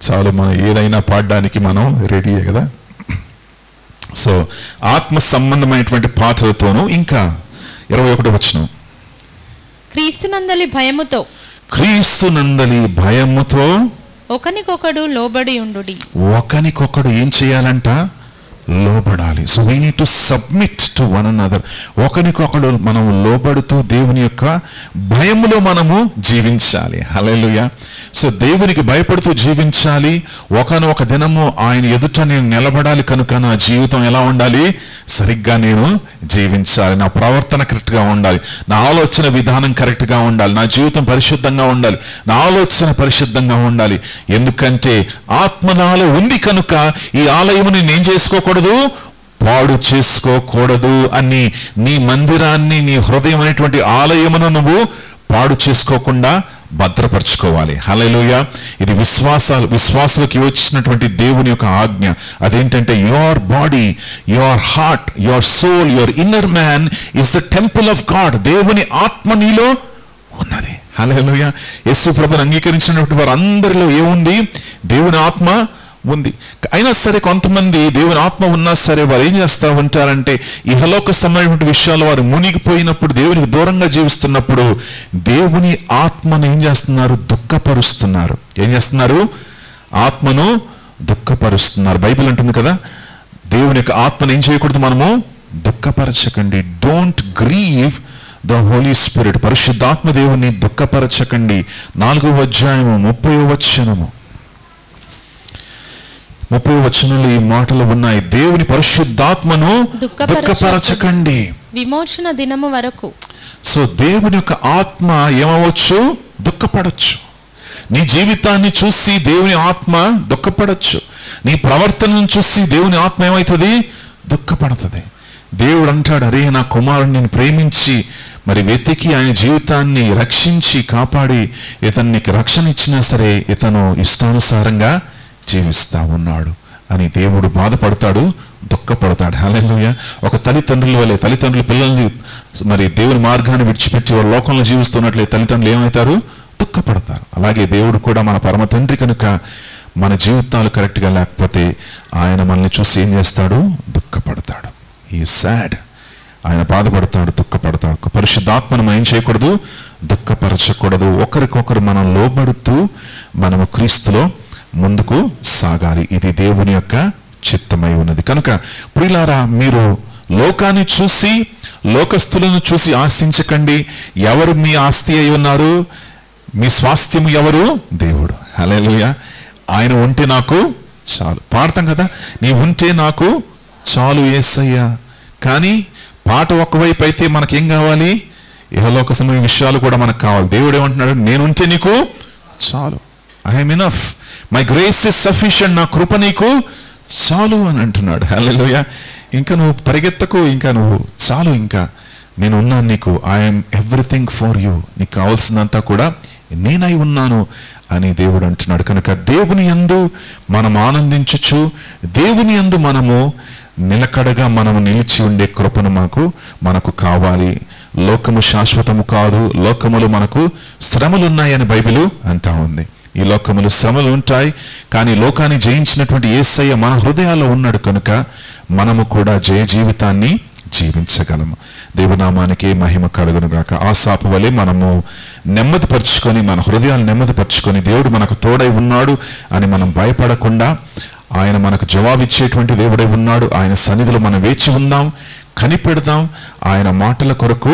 చాలు, మనం ఏదైనా పాడడానికి మనం రెడీయే కదా. సో ఆత్మ సంబంధమైనటువంటి పాటలతోనూ. ఇంకా 21వ వచనం, క్రీస్తునందలి భయముతో ఒకనికొకడు లోబడి ఉండుడి. ఒకనికొకడు ఏం చేయాలంట? లోబడాలి. So we need to submit to one another. ఒకనికొకడు మనం లోబడుతూ దేవుని యొక్క భయములో మనము జీవించాలి. హల్లెలూయా. సో దేవునికి భయపడుతూ జీవించాలి. ఒకనొక దినము ఆయన ఎదుట నేను నిలబడాలి. కనుక నా జీవితం ఎలా ఉండాలి? సరిగ్గా నేను జీవించాలి. నా ప్రవర్తన కరెక్ట్గా ఉండాలి, నా ఆలోచన విధానం కరెక్ట్గా ఉండాలి, నా జీవితం పరిశుద్ధంగా ఉండాలి, నా ఆలోచన పరిశుద్ధంగా ఉండాలి. ఎందుకంటే ఆత్మ నాలో ఉంది కనుక ఈ ఆలయముని నేను చేసుకోకూడదు, పాడు చేసుకోకూడదు అని నీ మందిరాన్ని, నీ హృదయం అనేటువంటి ఆలయమును నువ్వు పాడు చేసుకోకుండా భద్రపరచుకోవాలి. హల్లెలూయా. ఇది విశ్వాసులకు వచ్చినటువంటి దేవుని యొక్క ఆజ్ఞ. అదేంటంటే your body, your heart, your soul, your inner man is the temple of God. దేవుని ఆత్మ నీలో ఉన్నది. హల్లెలూయా. యేసు ప్రభువును అంగీకరించినటువంటి వారు అందరిలో ఏముంది? దేవుని ఆత్మ ఉంది. అయినా సరే కొంతమంది దేవుని ఆత్మ ఉన్నా సరే వారు ఏం చేస్తూ ఉంటారంటే ఇహలోక సంబంధించిన విషయాలు వారు మునిగిపోయినప్పుడు, దేవునికి దూరంగా జీవిస్తున్నప్పుడు దేవుని ఆత్మను ఏం చేస్తున్నారు? దుఃఖపరుస్తున్నారు. ఏం చేస్తున్నారు? ఆత్మను దుఃఖపరుస్తున్నారు. బైబిల్ అంటుంది కదా, దేవుని యొక్క ఆత్మను ఏం చేయకూడదు? మనము దుఃఖపరచకండి. Don't grieve the holy spirit. పరిశుద్ధాత్మ దేవుని దుఃఖపరచకండి. 4వ అధ్యాయము 30వ వచనము 30వ వచనంలో ఈ మాటలు ఉన్నాయి. దేవుని పరిశుద్ధాత్మను దుఃఖపరచకండి విమోచన దినము వరకు. సో దేవుని యొక్క ఆత్మ ఏమవచ్చు? దుఃఖపడచ్చు. నీ జీవితాన్ని చూసి దేవుని ఆత్మ దుఃఖపడచ్చు. నీ ప్రవర్తనను చూసి దేవుని ఆత్మ ఏమవుతుంది? దుఃఖపడుతుంది. దేవుడు అంటాడు, అరే నా కుమారుని నేను ప్రేమించి మరి వెతికి ఆయన జీవితాన్ని రక్షించి కాపాడి ఇతనికి రక్షణ ఇచ్చినా సరే ఇతను ఇష్టానుసారంగా జీవిస్తా ఉన్నాడు అని దేవుడు బాధపడతాడు, దుఃఖపడతాడు. హల్లెలూయా. ఒక తల్లిదండ్రుల వలె తల్లిదండ్రులు పిల్లల్ని మరి దేవుని మార్గాన్ని విడిచిపెట్టి వారు లోకంలో జీవిస్తున్నట్లయితే తల్లిదండ్రులు ఏమవుతారు? దుఃఖపడతారు. అలాగే దేవుడు కూడా మన పరమ తండ్రి కనుక మన జీవితాలు కరెక్ట్గా లేకపోతే ఆయన మనల్ని చూసి ఏం చేస్తాడు? దుఃఖపడతాడు. ఈ సాడ్. ఆయన బాధపడతాడు, దుఃఖపడతాడు. పరిశుద్ధాత్మను మనం ఏం చేయకూడదు? దుఃఖపరచకూడదు. ఒకరికొకరు మనం లోబడుతూ మనము క్రీస్తులో ముందుకు సాగాలి. ఇది దేవుని యొక్క చిత్తమై ఉన్నది. కనుక ప్రియులారా, మీరు లోకాన్ని చూసి లోకస్తులను చూసి ఆశించకండి. ఎవరు మీ ఆస్తి అయి ఉన్నారు? మీ స్వాస్థ్యము ఎవరు? దేవుడు. హల్లెలూయా. ఆయన ఉంటే నాకు చాలు. పాడతాం కదా, నీ ఉంటే నాకు చాలు యేసయ్యా. కానీ పాట ఒకవైపు అయితే మనకేం కావాలి? ఇహలోక సమయ విషయాలు కూడా మనకు కావాలి. దేవుడు ఏమంటున్నాడు? నేనుంటే నీకు చాలు. I'm enough, my grace is sufficient. నా కృప నీకు చాలు అని అంటున్నాడు. హల్లెలూయా. ఇంకా నువ్వు పరిగెత్తకు, ఇంకా నువ్వు చాలు, ఇంకా నేను ఉన్నాను నీకు. I'm everything for you. నీకు కావాల్సిందంతా కూడా నేనై ఉన్నాను అని దేవుడు అంటున్నాడు. కనుక దేవుని యందు మనం ఆనందించచ్చు, దేవుని యందు మనము నిలకడగా మనము నిలిచి ఉండే కృపను మనకు కావాలి. లోకము శాశ్వతము కాదు. లోకములు మనకు శ్రమలు ఉన్నాయని బైబిలు అంటా ఉంది. ఈ లోకములు శ్రమలు ఉంటాయి, కానీ లోకాన్ని జయించినటువంటి యేసయ్య మన హృదయాల్లో ఉన్నాడు కనుక మనము కూడా జయ జీవితాన్ని జీవించగలము. దేవునామానికి మహిమ కలుగును గాక. ఆసాపు వలె మనము నెమ్మదిపరుచుకొని, మన హృదయాలు నెమ్మదిపరుచుకొని, దేవుడు మనకు తోడై ఉన్నాడు అని మనం భయపడకుండా, ఆయన మనకు జవాబిచ్చేటువంటి దేవుడై ఉన్నాడు. ఆయన సన్నిధిలో మనం వేచి ఉందాం, కనిపెడదాం, ఆయన మాటల కొరకు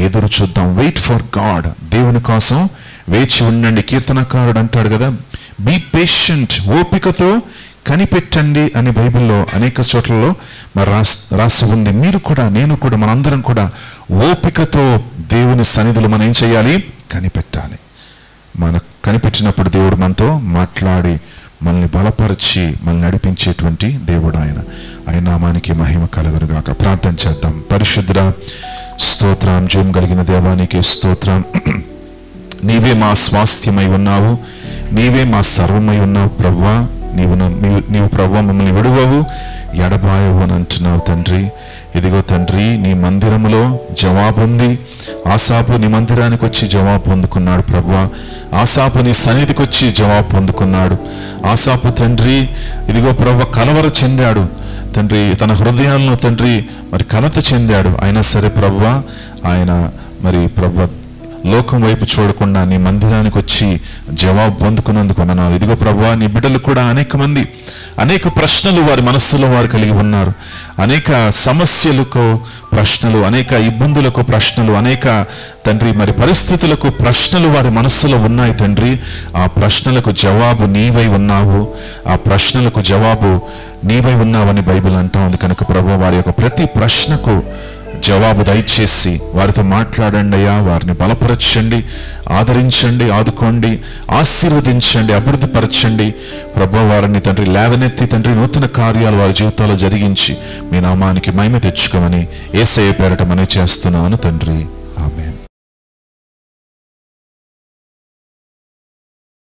ఎదురు చూద్దాం. Wait for God. దేవుని కోసం వేచి ఉండండి. కీర్తనకారుడు అంటాడు కదా, బీ పేషెంట్, ఓపికతో కనిపెట్టండి అని బైబిల్లో అనేక చోట్లలో మరి రాసి ఉంది. మీరు కూడా, నేను కూడా, మనందరం కూడా ఓపికతో దేవుని సన్నిధిలో మనం ఏం చేయాలి? కనిపెట్టాలి. మనకు కనిపెట్టినప్పుడు దేవుడు మనతో మాట్లాడి మనల్ని బలపరిచి మనల్ని నడిపించేటువంటి దేవుడు ఆయన. ఆయన నామానికి మహిమ కలుగును గాక. ప్రార్థన చేద్దాం. పరిశుద్ధ స్తోత్రం, జయం కలిగిన దేవానికి స్తోత్రం. నీవే మా స్వాస్థ్యమై ఉన్నావు, నీవే మా సర్వమై ఉన్నావు ప్రభువా. నీవు ప్రభువా మమ్మల్ని విడువవు, ఎడబాయవు అని అంటున్నావు తండ్రి. ఇదిగో తండ్రి, నీ మందిరములో జవాబు ఉంది. ఆసాపు నీ మందిరానికి వచ్చి జవాబు పొందుకున్నాడు ప్రభువా. ఆసాపు నీ సన్నిధికి వచ్చి జవాబు పొందుకున్నాడు. ఆసాపు తండ్రి ఇదిగో ప్రభువా కలవర చెందాడు తండ్రి, తన హృదయాలను తండ్రి మరి కలత చెందాడు. అయినా సరే ప్రభువా, ఆయన మరి ప్రభువా లోకం వైపు చూడకుండా నీ మందిరానికి వచ్చి జవాబు పొందుకున్నందుకు అన్నాను. ఇదిగో ప్రభువా, నీ బిడ్డలు కూడా అనేక మంది అనేక ప్రశ్నలు వారి మనస్సులో వారు కలిగి ఉన్నారు. అనేక సమస్యలకు ప్రశ్నలు, అనేక ఇబ్బందులకు ప్రశ్నలు, అనేక తండ్రి మరి పరిస్థితులకు ప్రశ్నలు వారి మనస్సులో ఉన్నాయి తండ్రి. ఆ ప్రశ్నలకు జవాబు నీవై ఉన్నావు, ఆ ప్రశ్నలకు జవాబు నీవై ఉన్నావని బైబిల్ అంటా ఉంది. కనుక ప్రభువా, వారి యొక్క ప్రతి ప్రశ్నకు జవాబు దయచేసి వారితో మాట్లాడండి అయ్యా. వారిని బలపరచండి, ఆదరించండి, ఆదుకోండి, ఆశీర్వదించండి, అభివృద్ధిపరచండి ప్రభువా. వారిని తండ్రి లేవనెత్తి తండ్రి నూతన కార్యాలు వారి జీవితాల్లో జరిగించి మీ నామానికి మహిమ తెచ్చుకోమని యేసయ్య పేరట మనవి చేస్తున్నాను తండ్రి. ఆమేన్.